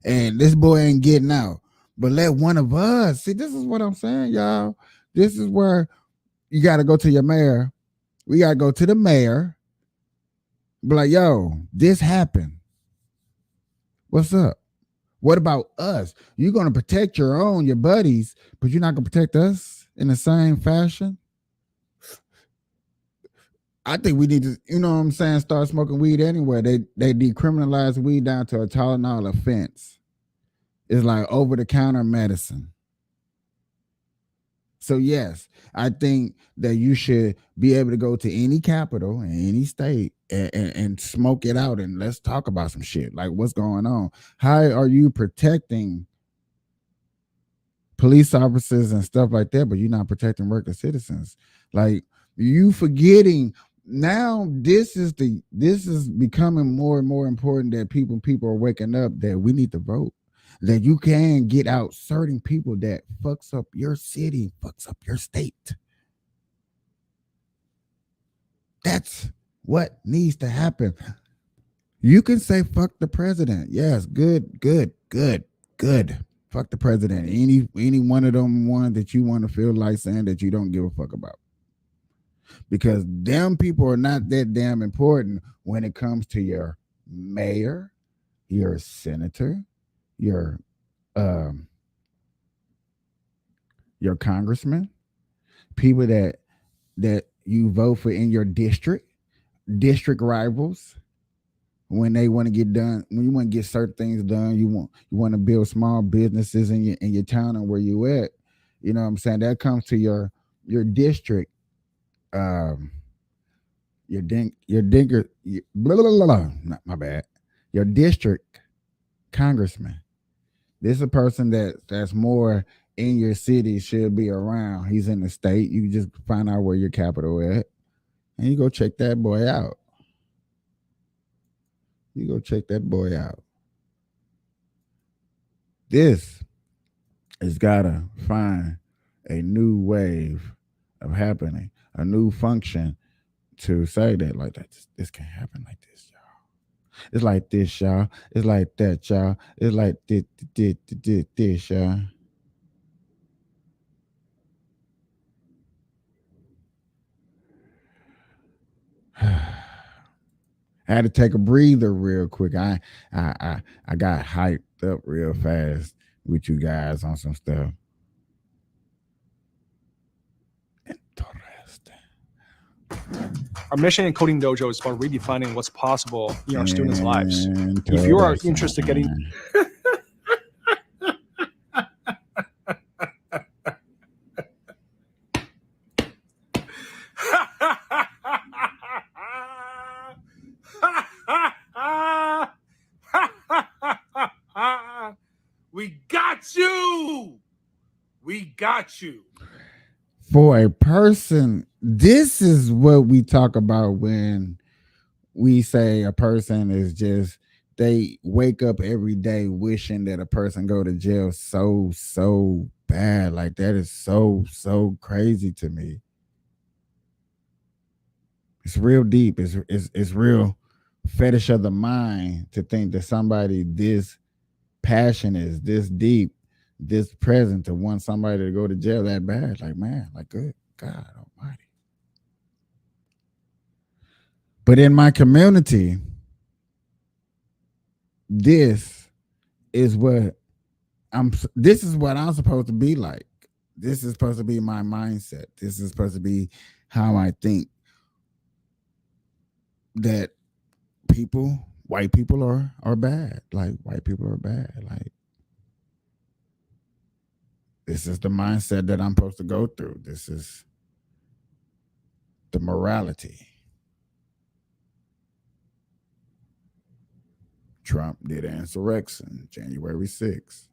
and this boy ain't getting out, but let one of us see? This is what I'm saying, y'all. This is where you got to go to your mayor. We got to go to the mayor. Be like, yo, this happened. What's up? What about us? You're going to protect your buddies, but you're not going to protect us in the same fashion? I think we need to, you know what I'm saying, start smoking weed anywhere. They decriminalized weed down to a Tylenol offense. It's like over-the-counter medicine. So yes, I think that you should be able to go to any capital in any state and smoke it out, and let's talk about some shit. Like, what's going on? How are you protecting police officers and stuff like that, but you're not protecting working citizens. Like, you forgetting now, this is becoming more and more important that people are waking up that we need to vote, that you can get out certain people that fucks up your city, fucks up your state. That's what needs to happen. You can say fuck the president. Yes, good. Fuck the president. Any one of them ones that you want to feel like saying that you don't give a fuck about. Because them people are not that damn important when it comes to your mayor, your senator, your congressman, people that you vote for in your district rivals. When they want to get done, when you want to get certain things done, you want to build small businesses in your town and where you at. You know what I'm saying? That comes to your district, your not my bad. Your district congressman. This is a person that's more in your city, should be around. He's in the state. You just find out where your capital at, and you go check that boy out. This has got to find a new wave of happening, a new function to say that, like, that this can happen like this, y'all. It's like this, y'all. It's like that, y'all. It's like this, y'all. I had to take a breather real quick. I got hyped up real fast with you guys on some stuff. Our mission in Coding Dojo is about redefining what's possible in our students' lives. If you are interested in getting we got you. For a person, this is what we talk about when we say a person is just, they wake up every day wishing that a person go to jail so bad. Like, that is so crazy to me. It's real deep. It's real fetish of the mind to think that somebody this passionate, this deep, this present, to want somebody to go to jail that bad. Like, man, like, good God almighty. But in my community, this is what I'm supposed to be like. This is supposed to be my mindset. This is supposed to be how I think that white people are bad. Like, white people are bad. Like, this is the mindset that I'm supposed to go through. This is the morality. Trump did an insurrection, January 6th.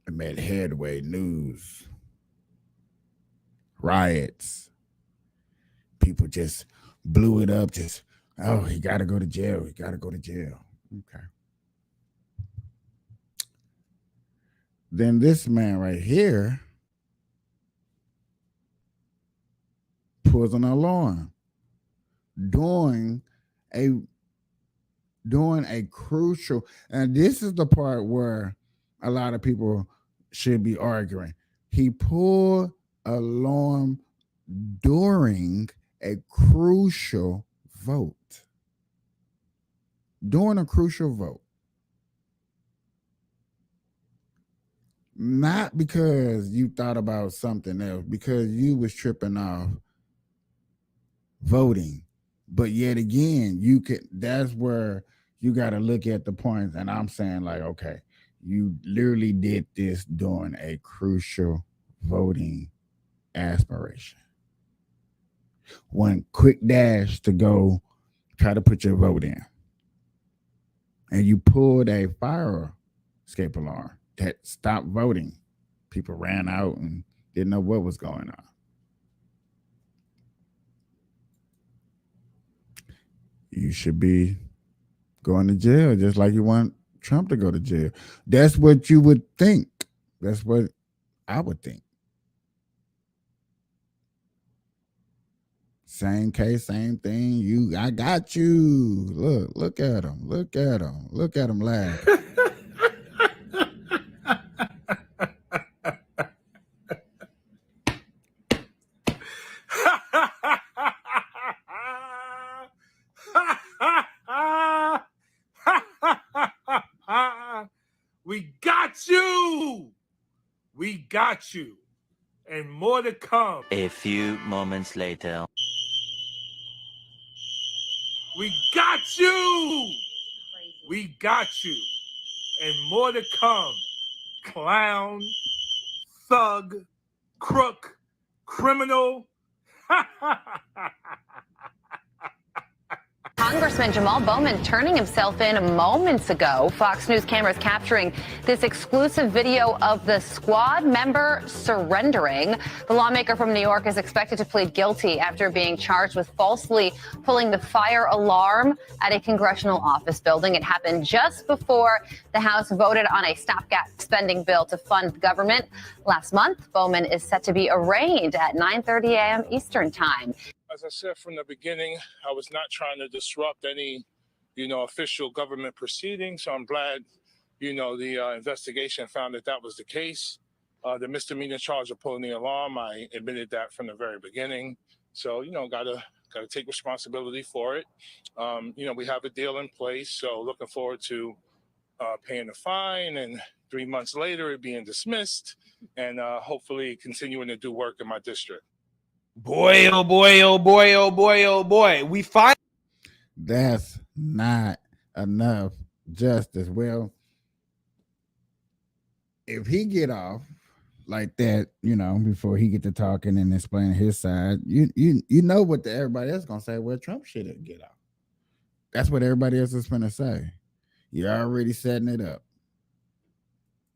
It made headway, news, riots. People just blew it up. Just, oh, he got to go to jail. He got to go to jail. Okay. Then this man right here pulls an alarm during a crucial, and this is the part where a lot of people should be arguing. He pulled alarm during a crucial vote. During a crucial vote. Not because you thought about something else, because you was tripping off voting. But yet again, that's where you got to look at the points. And I'm saying, like, okay, you literally did this during a crucial voting aspiration. One quick dash to go try to put your vote in. And you pulled a fire escape alarm. that stopped voting. People ran out and didn't know what was going on. You should be going to jail just like you want Trump to go to jail. That's what you would think. That's what I would think. Same case, same thing. I got you. Look at him. Look at him. Look at him laugh. We got you. We got you. And more to come. A few moments later. We got you. We got you. And more to come. Clown, thug, crook, criminal. Congressman Jamal Bowman turning himself in moments ago. Fox News cameras capturing this exclusive video of the squad member surrendering. The lawmaker from New York is expected to plead guilty after being charged with falsely pulling the fire alarm at a congressional office building. It happened just before the House voted on a stopgap spending bill to fund government. Last month, Bowman is set to be arraigned at 9:30 a.m. Eastern Time. As I said from the beginning, I was not trying to disrupt any, official government proceedings. So I'm glad, the investigation found that was the case. The misdemeanor charge of pulling the alarm, I admitted that from the very beginning. So, gotta take responsibility for it. We have a deal in place. So looking forward to paying the fine and 3 months later it being dismissed and hopefully continuing to do work in my district. Boy, oh boy, oh boy, oh boy, oh boy. We find that's not enough justice. Well, if he get off like that, before he get to talking and explaining his side, you know what everybody else gonna say. Well, Trump should get off. That's what everybody else is gonna say. You're already setting it up.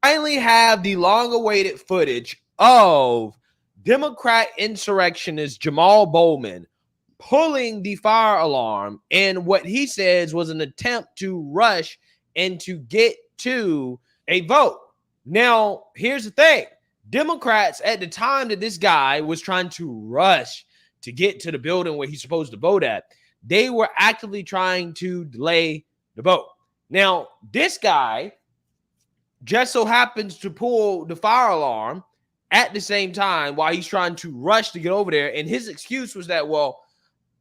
Finally have the long-awaited footage of Democrat insurrectionist Jamal Bowman pulling the fire alarm, and what he says was an attempt to rush and to get to a vote. Now, here's the thing. Democrats, at the time that this guy was trying to rush to get to the building where he's supposed to vote at, they were actively trying to delay the vote. Now, this guy just so happens to pull the fire alarm at the same time while he's trying to rush to get over there. And his excuse was that, well,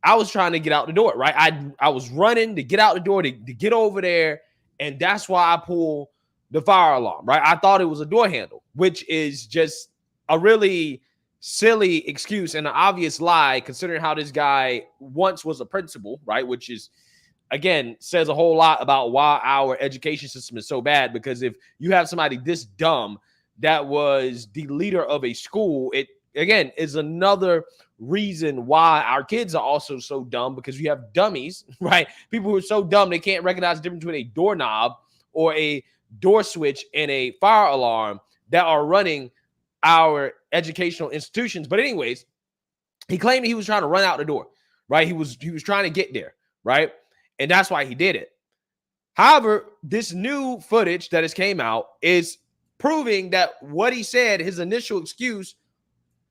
I was trying to get out the door, right? I was running to get out the door to get over there. And that's why I pulled the fire alarm, right? I thought it was a door handle, which is just a really silly excuse and an obvious lie considering how this guy once was a principal, right? Which is, again, says a whole lot about why our education system is so bad, because if you have somebody this dumb that was the leader of a school, it again is another reason why our kids are also so dumb, because we have dummies, right? People who are so dumb they can't recognize the difference between a doorknob or a door switch and a fire alarm that are running our educational institutions. But anyways, he claimed he was trying to run out the door, right? He was trying to get there, right? And that's why he did it. However, this new footage that has came out is proving that what he said, his initial excuse,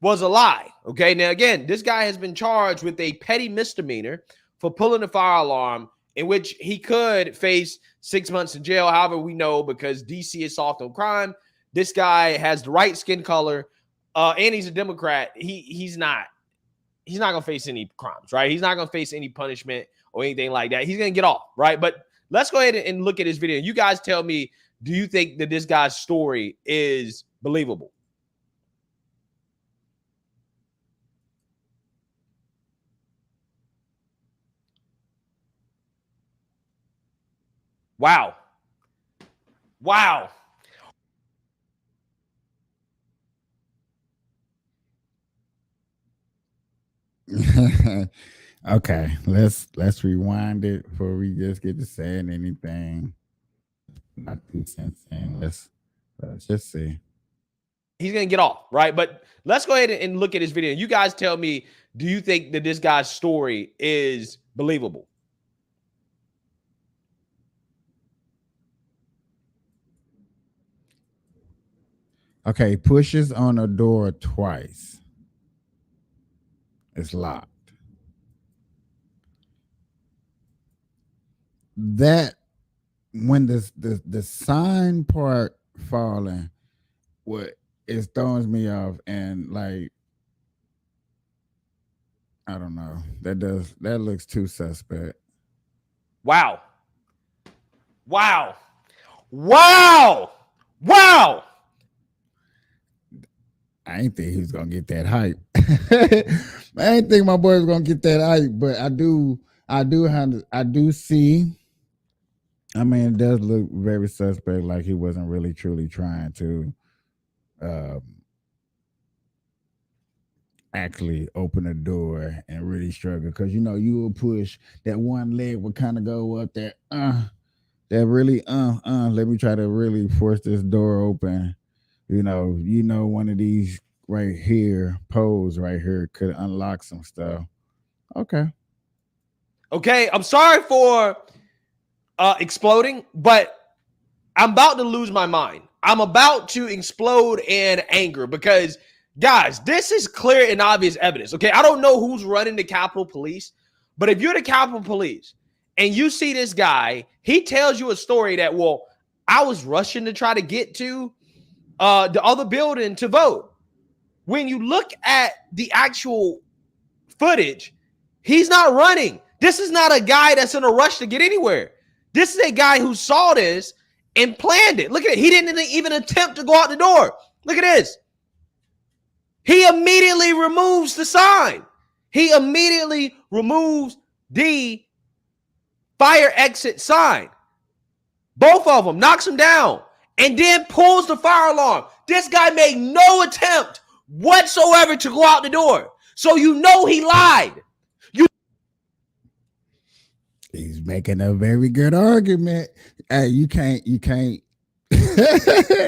was a lie. Okay. Now, again, this guy has been charged with a petty misdemeanor for pulling the fire alarm, in which he could face 6 months in jail. However, we know because DC is soft on crime, this guy has the right skin color, and he's a Democrat. He's not gonna face any crimes, right? He's not gonna face any punishment or anything like that. He's gonna get off, right? But let's go ahead and look at this video. You guys tell me, do you think that this guy's story is believable? Wow. Wow. Okay, let's rewind it before we just get to saying anything. Not 2 cents in. Let's Let's just see. He's going to get off, right? But let's go ahead and look at his video. You guys tell me, do you think that this guy's story is believable? Okay, pushes on a door twice. It's locked. That when the sign part falling, what it throws me off, and like I don't know. That looks too suspect. Wow. Wow. Wow. Wow. I ain't think he was gonna get that hype. I ain't think my boy was gonna get that hype, but I do see. I mean, it does look very suspect, like he wasn't really truly trying to actually open the door and really struggle. Because you will push that one leg would kind of go up there. That really let me try to really force this door open. One of these right here, pose right here, could unlock some stuff. Okay, I'm sorry for exploding, but I'm about to lose my mind. I'm about to explode in anger because, guys, this is clear and obvious evidence. Okay, I don't know who's running the Capitol Police, but if you're the Capitol Police and you see this guy, he tells you a story that, well, I was rushing to try to get to the other building to vote. When you look at the actual footage, he's not running. This is not a guy that's in a rush to get anywhere. This is a guy who saw this and planned it. Look at it. He didn't even attempt to go out the door. Look at this. He immediately removes the sign. He immediately removes the fire exit sign. Both of them, knocks him down, and then pulls the fire alarm. This guy made no attempt whatsoever to go out the door. So he lied. He's making a very good argument. Hey, you can't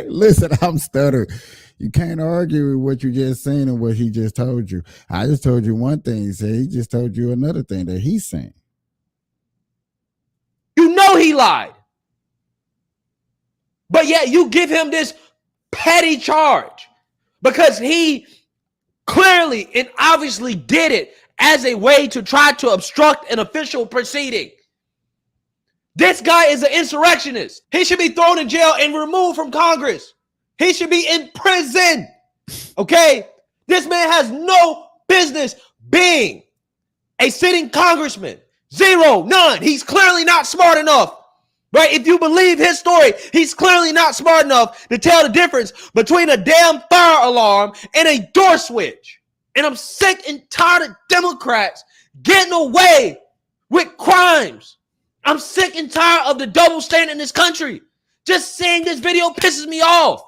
listen, I'm stuttering. You can't argue with what you just seen and what he just told you. I just told you one thing. He said he just told you another thing that he's saying. He lied. But yet you give him this petty charge because he clearly and obviously did it as a way to try to obstruct an official proceeding. This guy is an insurrectionist. He should be thrown in jail and removed from Congress. He should be in prison. Okay? This man has no business being a sitting congressman. Zero, none. He's clearly not smart enough. Right? If you believe his story, he's clearly not smart enough to tell the difference between a damn fire alarm and a door switch. And I'm sick and tired of Democrats getting away with crimes. I'm sick and tired of the double standard in this country. Just seeing this video pisses me off.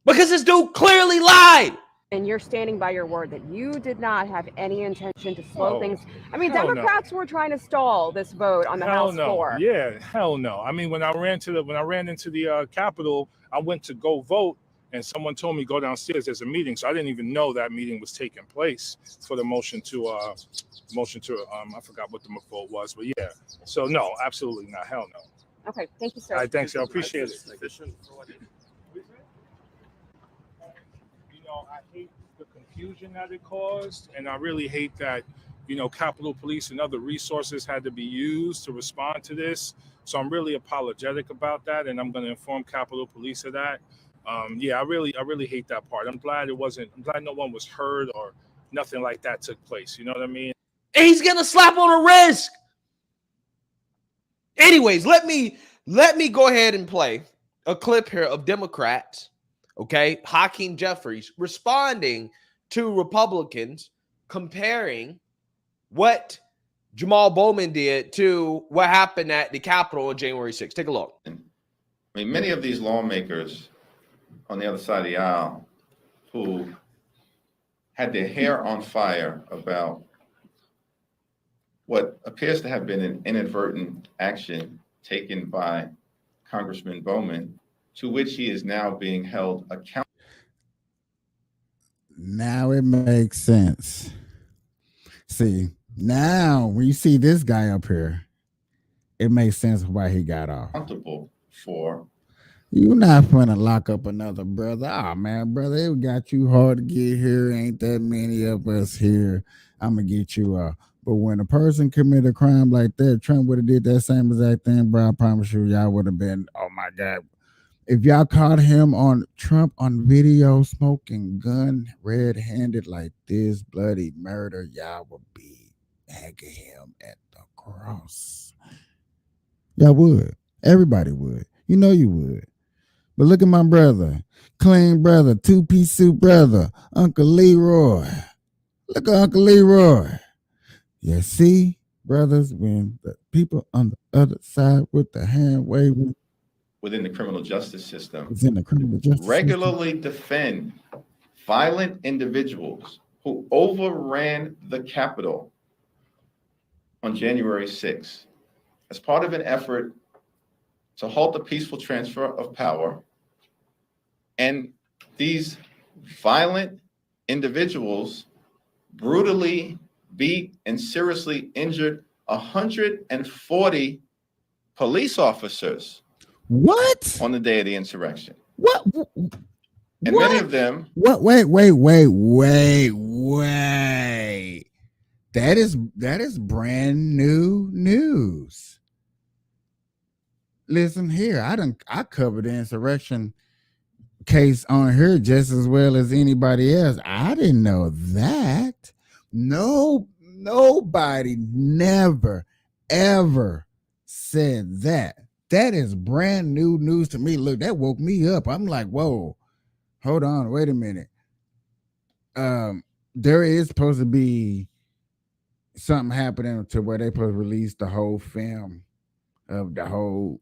Because this dude clearly lied. And you're standing by your word that you did not have any intention to slow things. I mean, hell Democrats were trying to stall this vote on the House floor. Yeah, hell no. I mean, when I ran into the Capitol, I went to go vote, and someone told me go downstairs. There's a meeting, so I didn't even know that meeting was taking place for the motion to I forgot what the vote was, but yeah. So no, absolutely not. Hell no. Okay, thank you, sir. All right, thanks. I appreciate it. I hate the confusion that it caused, and I really hate that, Capitol Police and other resources had to be used to respond to this. So I'm really apologetic about that, and I'm going to inform Capitol Police of that. I really hate that part. I'm glad no one was hurt or nothing like that took place. You know what I mean? And he's getting a slap on the wrist. Anyways, let me go ahead and play a clip here of Democrats. Okay, Hakeem Jeffries responding to Republicans, comparing what Jamal Bowman did to what happened at the Capitol on January 6th. Take a look. I mean, many of these lawmakers on the other side of the aisle who had their hair on fire about what appears to have been an inadvertent action taken by Congressman Bowman to which he is now being held accountable. Now it makes sense. See, now when you see this guy up here, it makes sense why he got off. For You're not gonna lock up another brother. Oh man, brother, it got you hard to get here. Ain't that many of us here. I'm gonna get you out. But when a person commit a crime like that, Trump would have did that same exact thing, bro. I promise you, y'all would have been, oh my God. If y'all caught him on Trump on video smoking gun red-handed like this, bloody murder, y'all would be hanging him at the cross. Y'all would. Everybody would. You know you would. But look at my brother, clean brother, two-piece suit brother, Uncle Leroy. Look at Uncle Leroy. You see, brothers, when the people on the other side with the hand waving within the criminal justice system regularly regularly defend violent individuals who overran the Capitol on January 6th as part of an effort to halt the peaceful transfer of power. And these violent individuals brutally beat and seriously injured 140 police officers. What? On the day of the insurrection. What? And many of them. What? Wait. That is brand new news. Listen here, I covered the insurrection case on here just as well as anybody else. I didn't know that. Nobody never ever said that. That is brand new news to me. Look, that woke me up. I'm like, whoa, hold on, wait a minute. There is supposed to be something happening to where they supposed to release the whole film of the whole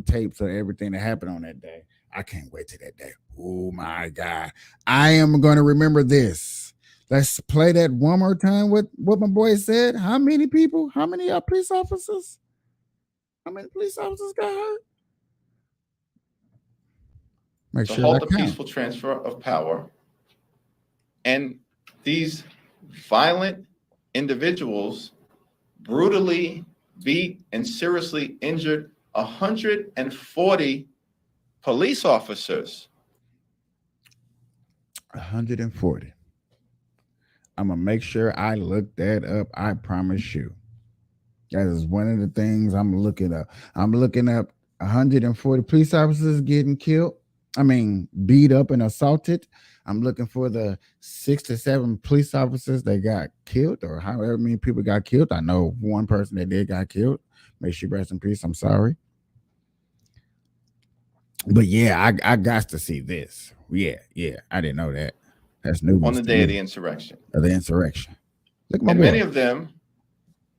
tapes of everything that happened on that day. I can't wait to that day. Oh my God. I am going to remember this. Let's play that one more time with what my boy said. How many people? How many police officers? How many police officers got hurt? Make to sure halt I the count. peaceful transfer of power. And these violent individuals brutally beat and seriously injured 140 police officers. 140. I'm going to make sure I look that up. I promise you. That is one of the things I'm looking up. I'm looking up 140 police officers getting killed. I mean, beat up and assaulted. I'm looking for the 6 to 7 police officers that got killed, or however many people got killed. I know one person that did got killed. May she rest in peace. I'm sorry. But yeah, I got to see this. Yeah. I didn't know that. That's new. On the day of the insurrection. Look at my and boy. Many of them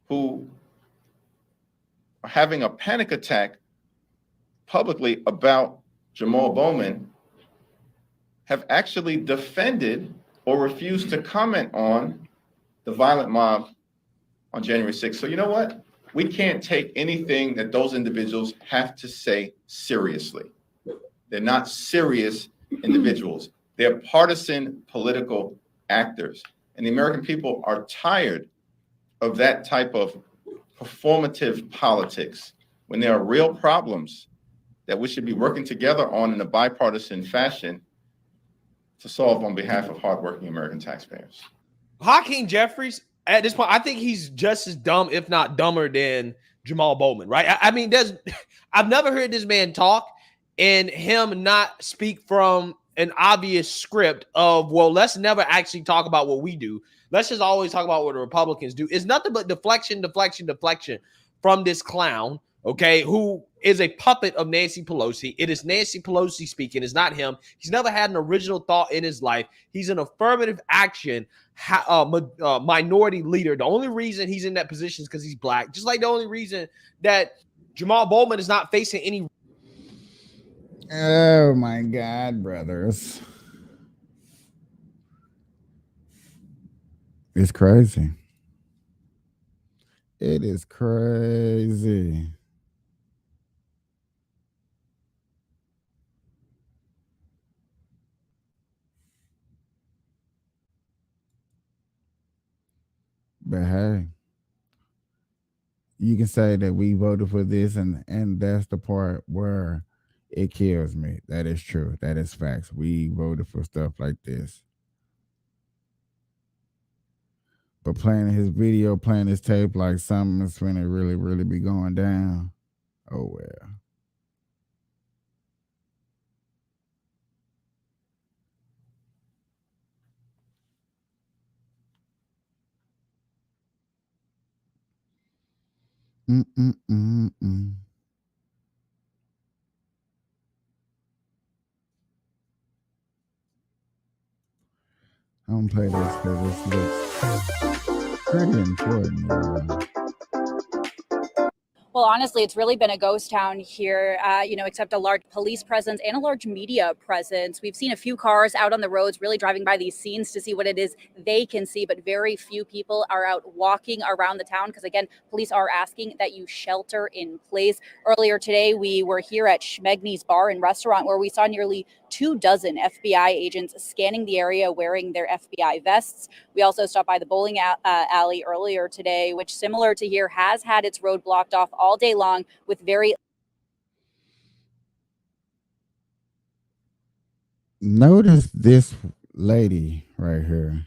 who are having a panic attack publicly about Jamal Bowman have actually defended or refused to comment on the violent mob on January 6th. So you know what? We can't take anything that those individuals have to say seriously. They're not serious individuals. They're partisan political actors. And the American people are tired of that type of performative politics when there are real problems that we should be working together on in a bipartisan fashion to solve on behalf of hardworking American taxpayers. Hakeem Jeffries, at this point, I think he's just as dumb, if not dumber, than Jamal Bowman, right? I mean, I've never heard this man talk and him not speak from an obvious script of, well, let's never actually talk about what we do. Let's just always talk about what the Republicans do. It's nothing but deflection from this clown, okay, who is a puppet of Nancy Pelosi. It is Nancy Pelosi speaking. It's not him. He's never had an original thought in his life. He's an affirmative action minority leader. The only reason he's in that position is because he's black. Just like the only reason that Jamal Bowman is not facing any. Oh my God, brothers. It's crazy. It is crazy. but hey, you can say that we voted for this, and that's the part where it kills me. That is true. That is facts. We voted for stuff like this. But playing his video, playing his tape like something is going to really, really be going down. Oh, well. Mm-mm-mm-mm. I'm gonna play this because this looks pretty important. Well, honestly, it's really been a ghost town here, except a large police presence and a large media presence. We've seen a few cars out on the roads really driving by these scenes to see what it is they can see, but very few people are out walking around the town because, again, police are asking that you shelter in place. Earlier today, we were here at Schmegny's Bar and Restaurant where we saw nearly 24 FBI agents scanning the area wearing their FBI vests. We also stopped by the bowling alley earlier today, which, similar to here, has had its road blocked off all day long with very... Notice this lady right here.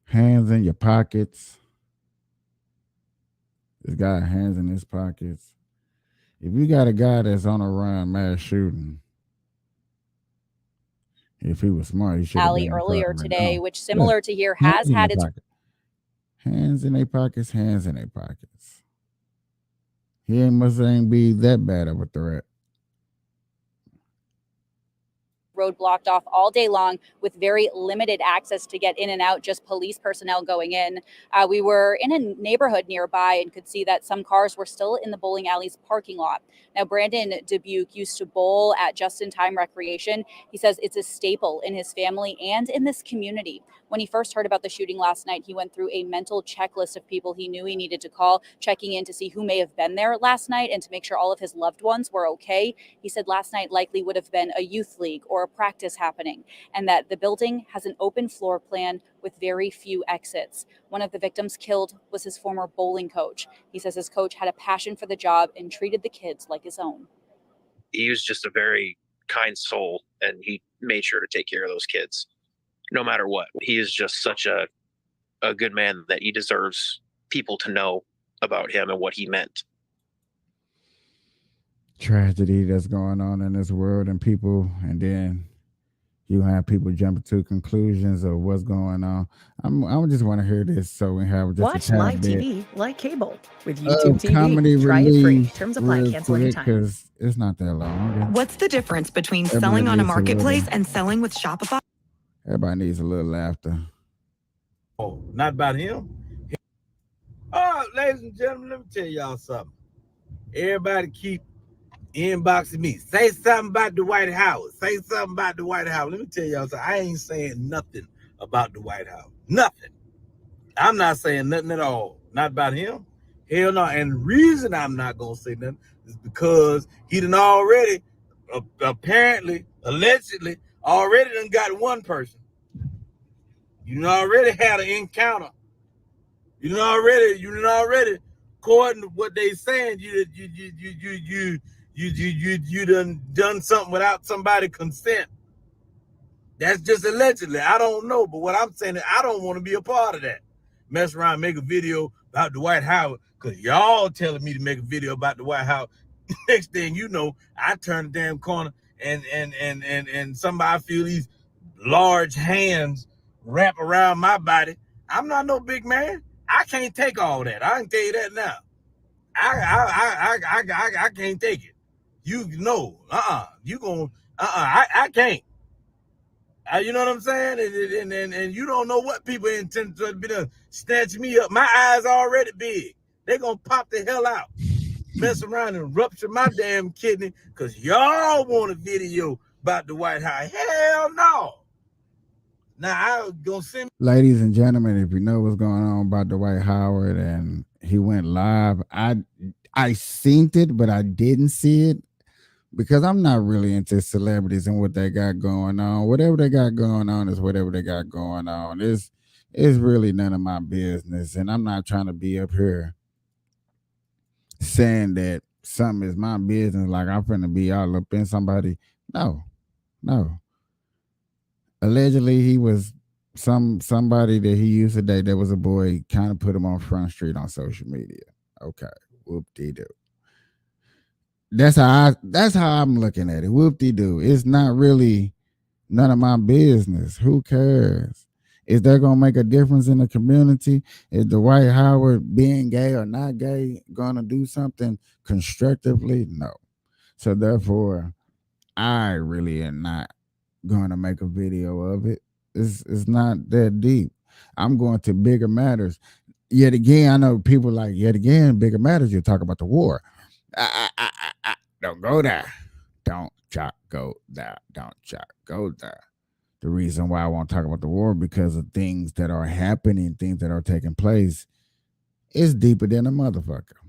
Hands in your pockets. This guy, hands in his pockets. If you got a guy that's on a run, mass shooting, if he was smart, he should have been earlier today, which, similar to here, has had its... Hands in their pockets, hands in their pockets. He ain't be that bad of a threat. Road blocked off all day long with very limited access to get in and out, just police personnel going in. We were in a neighborhood nearby and could see that some cars were still in the bowling alley's parking lot. Now, Brandon Dubuque used to bowl at Just in Time Recreation. He says it's a staple in his family and in this community. When he first heard about the shooting last night, he went through a mental checklist of people he knew he needed to call, checking in to see who may have been there last night and to make sure all of his loved ones were okay. He said last night likely would have been a youth league or a practice happening, and that the building has an open floor plan with very few exits. One of the victims killed was his former bowling coach. He says his coach had a passion for the job and treated the kids like his own. He was just a very kind soul, and he made sure to take care of those kids no matter what. He is just such a good man that he deserves people to know about him and what he meant. Tragedy that's going on in this world, and people, and then you have people jumping to conclusions of what's going on. I just want to hear this so we have just watch a live TV like cable with YouTube TV. Comedy Try it free. relief Terms apply. real Cancel quick anytime. because it's not that long. What's the difference between Everybody selling on a needs a marketplace little- and selling with Shopify? Everybody needs a little laughter. Oh, not about him. Oh, ladies and gentlemen, let me tell y'all something. Everybody keep inboxing me. Say something about the White House. Say something about the White House. Let me tell y'all something. I ain't saying nothing about the White House. Nothing. I'm not saying nothing at all. Not about him. Hell no. And the reason I'm not going to say nothing is because he done already, apparently, allegedly, already done got one person. You done already had an encounter. You done already, according to what they saying, you done something without somebody consent. That's just allegedly. I don't know, but what I'm saying is I don't want to be a part of that. Mess around, make a video about the White House, because y'all telling me to make a video about the White House. Next thing you know, I turn the damn corner and somebody feel these large hands wrap around my body. I'm not no big man. I can't take all that. I can tell you that now. I can't take it. You know, you gonna, I can't. You know what I'm saying? And you don't know what people intend to be done. Snatch me up. My eyes already big. They gonna pop the hell out. Mess around and rupture my damn kidney because y'all want a video about the White House. Hell no. Now I was gonna send. Ladies and gentlemen, if you know what's going on about Dwight Howard and he went live, I seen it, but I didn't see it. because I'm not really into celebrities and what they got going on. Whatever they got going on is whatever they got going on. It's really none of my business, and I'm not trying to be up here saying that something is my business, like I'm finna be all up in somebody. No, no. Allegedly, he was somebody that he used to date. That was a boy. Kind of put him on Front Street on social media. Okay, whoop de doo. That's how I'm looking at it. Whoop de doo. It's not really none of my business. Who cares? Is that gonna make a difference in the community? Is Dwight Howard being gay or not gay gonna do something constructively? No. So therefore, I really am not gonna make a video of it. It's not that deep. I'm going to bigger matters. Yet again, I know people like yet again bigger matters. You talk about the war. Don't go there. Don't go there. Don't go there. The reason why I won't talk about the war because of things that are happening, things that are taking place, is deeper than a motherfucker.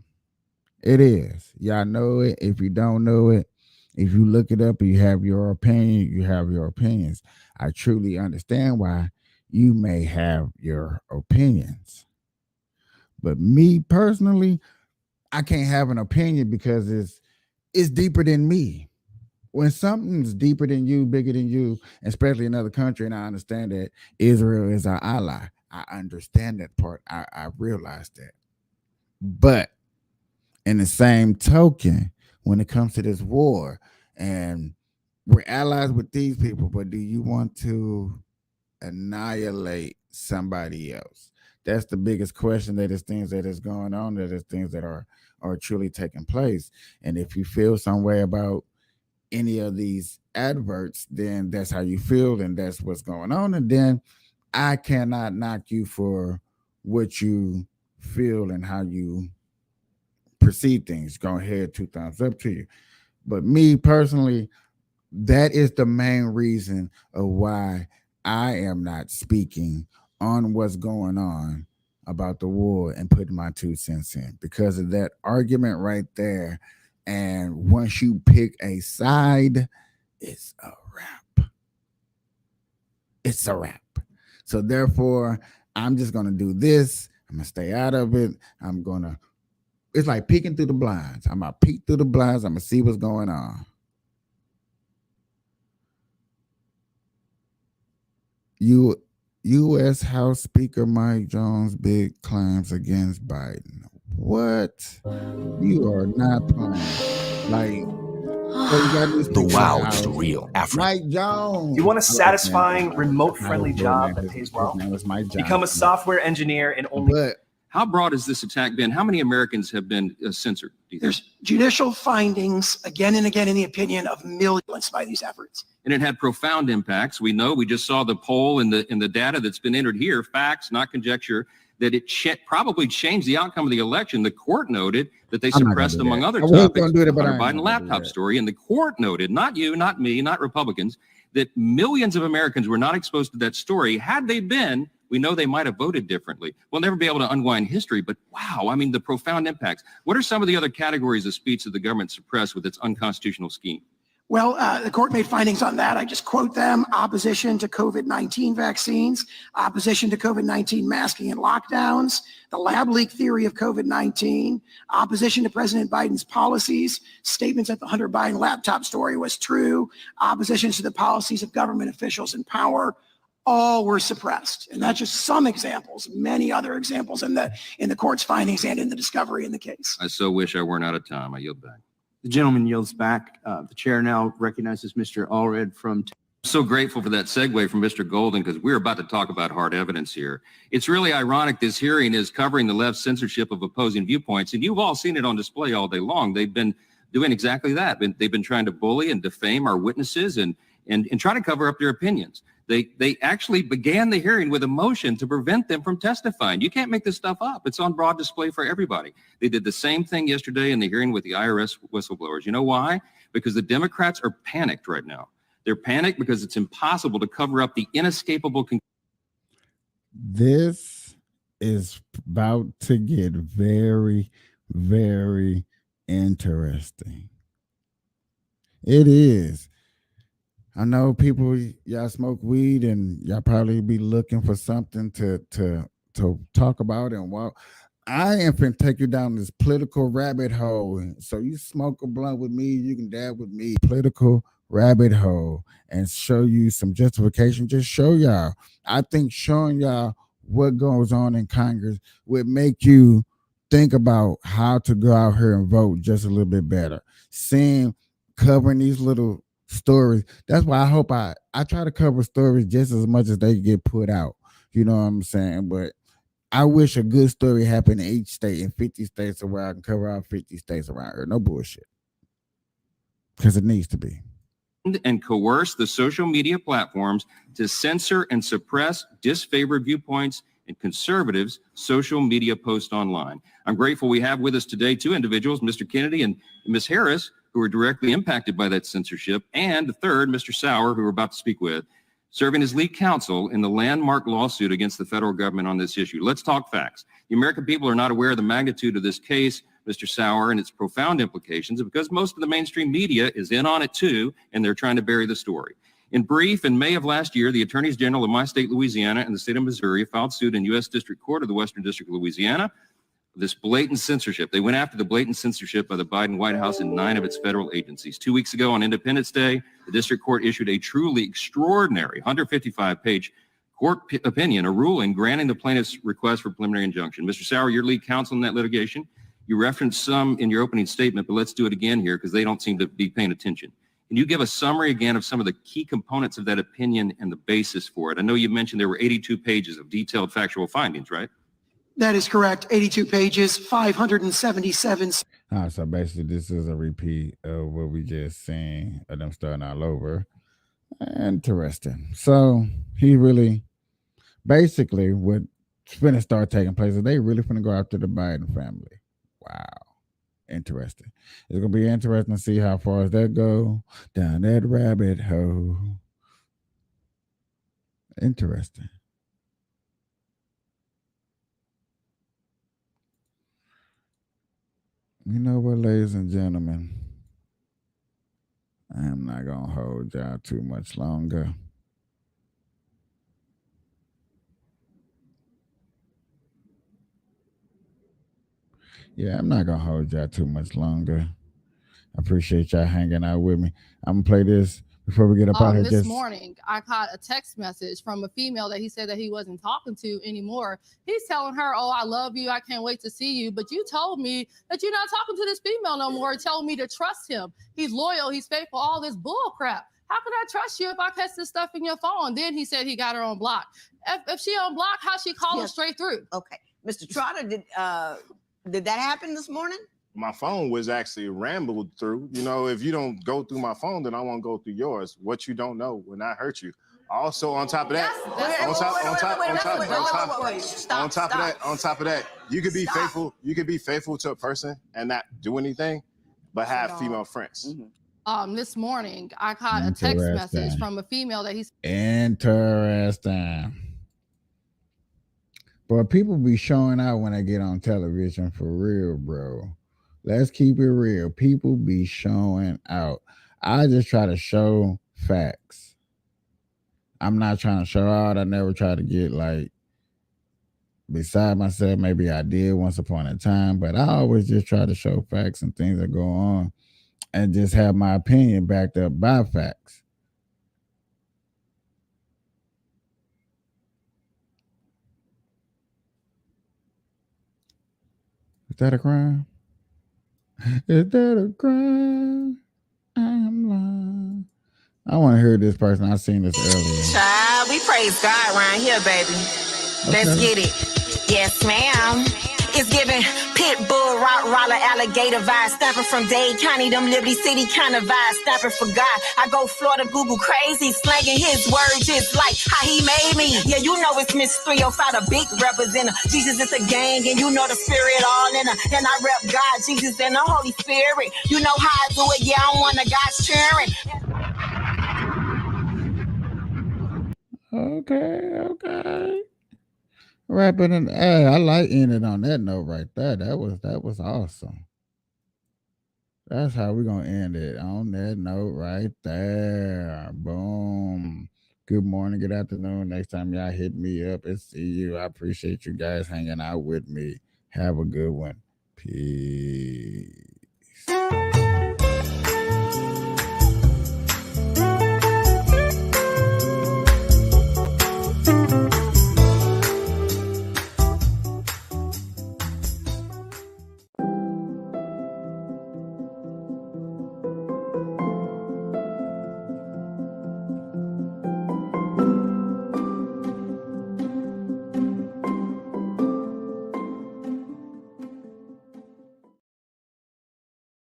It is. Y'all know it. If you don't know it, if you look it up and you have your opinion, you have your opinions. I truly understand why you may have your opinions. But me personally, I can't have an opinion because it's deeper than me. When something's deeper than you, bigger than you, especially in another country, and I understand that Israel is our ally. I understand that part. I realize that. But in the same token, when it comes to this war, and we're allies with these people, but do you want to annihilate somebody else? That's the biggest question. That is things that is going on, that is things that are truly taking place. And if you feel some way about any of these adverts, then that's how you feel, and that's what's going on. And then I cannot knock you for what you feel and how you perceive things. Go ahead, 2 thumbs up to you. But me personally, that is the main reason of why I am not speaking on what's going on about the war and putting my 2 cents in, because of that argument right there. And once you pick a side, it's a wrap. It's a wrap. So therefore, I'm just gonna do this. I'm gonna stay out of it. It's like peeking through the blinds. I'm gonna peek through the blinds. I'm gonna see what's going on. U.S. House Speaker Mike Jones' big claims against Biden. What? You are not playing. Like, the wow is real. Mike Jones. You want a satisfying, remote-friendly job that pays well? Become a software engineer in only. But how broad has this attack been? How many Americans have been censored? There's judicial findings again and again in the opinion of millions by these efforts. And it had profound impacts. We know, we just saw the poll in the data that's been entered here, facts, not conjecture, that it probably changed the outcome of the election. The court noted that they suppressed, among other topics, the Hunter Biden laptop story. And the court noted, not you, not me, not Republicans, that millions of Americans were not exposed to that story. Had they been, we know they might have voted differently. We'll never be able to unwind history, but wow, I mean, the profound impacts. What are some of the other categories of speech that the government suppressed with its unconstitutional scheme? Well, the court made findings on that. I just quote them: opposition to COVID-19 vaccines, opposition to COVID-19 masking and lockdowns, the lab leak theory of COVID-19, opposition to President Biden's policies, statements that the Hunter Biden laptop story was true, opposition to the policies of government officials in power. All were suppressed. And that's just some examples, many other examples in the court's findings and in the discovery in the case. I so wish I weren't out of time. I yield back. The gentleman yields back. The chair now recognizes Mr. Allred from. So grateful for that segue from Mr. Golden, because we're about to talk about hard evidence here. It's really ironic this hearing is covering the left's censorship of opposing viewpoints, and you've all seen it on display all day long. They've been doing exactly that. They've been trying to bully and defame our witnesses and try to cover up their opinions. They actually began the hearing with a motion to prevent them from testifying. You can't make this stuff up. It's on broad display for everybody. They did the same thing yesterday in the hearing with the IRS whistleblowers. You know why? Because the Democrats are panicked right now. They're panicked because it's impossible to cover up the inescapable. This is about to get very, very interesting. It is. I know people, y'all smoke weed and y'all probably be looking for something to talk about and walk. I am finna take you down this political rabbit hole. So you smoke a blunt with me, you can dab with me. Political rabbit hole and show you some justification. Just show y'all. I think showing y'all what goes on in Congress would make you think about how to go out here and vote just a little bit better. Seeing covering these little stories. That's why I hope I try to cover stories just as much as they get put out. You know what I'm saying? But I wish a good story happened in each state in 50 states where I can cover all 50 states around here. No bullshit. Because it needs to be. And coerce the social media platforms to censor and suppress disfavored viewpoints and conservatives' social media posts online. I'm grateful we have with us today two individuals, Mr. Kennedy and Ms. Harris, who are directly impacted by that censorship, and the third, Mr. Sauer, who we're about to speak with, serving as lead counsel in the landmark lawsuit against the federal government on this issue. Let's talk facts. The American people are not aware of the magnitude of this case, Mr. Sauer, and its profound implications because most of the mainstream media is in on it too, and they're trying to bury the story. In brief, in May of last year, the attorneys general of my state, Louisiana, and the state of Missouri filed suit in U.S. District Court of the Western District of Louisiana. This blatant censorship. They went after the blatant censorship by the Biden White House in 9 of its federal agencies. 2 weeks ago on Independence Day, the district court issued a truly extraordinary 155-page court opinion, a ruling granting the plaintiff's request for preliminary injunction. Mr. Sauer, your lead counsel in that litigation. You referenced some in your opening statement, but let's do it again here because they don't seem to be paying attention. Can you give a summary again of some of the key components of that opinion and the basis for it? I know you mentioned there were 82 pages of detailed factual findings, right? That is correct. 82 pages, 577. So basically, this is a repeat of what we just seen of them starting all over. Interesting. So he really, basically, what's going to start taking place is they really going to go after the Biden family. Wow. Interesting. It's going to be interesting to see how far that go down that rabbit hole. Interesting. You know what, ladies and gentlemen? I'm not going to hold y'all too much longer. Yeah, I'm not going to hold y'all too much longer. I appreciate y'all hanging out with me. I'm going to play this before we get up out here. This morning, I caught a text message from a female that he said that he wasn't talking to anymore. He's telling her, oh, I love you. I can't wait to see you. But you told me that you're not talking to this female no more, telling me to trust him. He's loyal. He's faithful. All this bull crap. How can I trust you if I catch this stuff in your phone? Then he said he got her on block. If she on block, how she call her straight through? Okay. Mr. Trotter, did that happen this morning? My phone was actually rambled through. You know, if you don't go through my phone, then I won't go through yours. What you don't know will not hurt you. Also, on top of that, on top of that, you could be faithful. You could be faithful to a person and not do anything, but have female friends. This morning, I caught a text message from a female that he's interesting. But people be showing out when they get on television for real, bro. Let's keep it real. People be showing out. I just try to show facts. I'm not trying to show out. I never try to get like beside myself. Maybe I did once upon a time, but I always just try to show facts and things that go on and just have my opinion backed up by facts. Is that a crime? Is that a crime? I'm lying. I want to hear this person. I seen this earlier. Child, we praise God around here, baby. Let's get it. Yes, ma'am. It's giving pit bull, rottweiler, alligator vibe. Snapping from Dade County, them Liberty City kind of vibe. Snapping for God. I go Florida Google crazy, slanging his words just like how he made me. Yeah, you know it's Miss 305, a big representative. Jesus is a gang, and you know the spirit all in her. And I rep God, Jesus, and the Holy Spirit. You know how I do it. Yeah, I'm one of God's cheering. Okay. Rapping and I like ending on that note right there. That was awesome. That's how we're gonna end it on that note right there. Boom. Good morning, good afternoon. Next time y'all hit me up and see you. I appreciate you guys hanging out with me. Have a good one. Peace.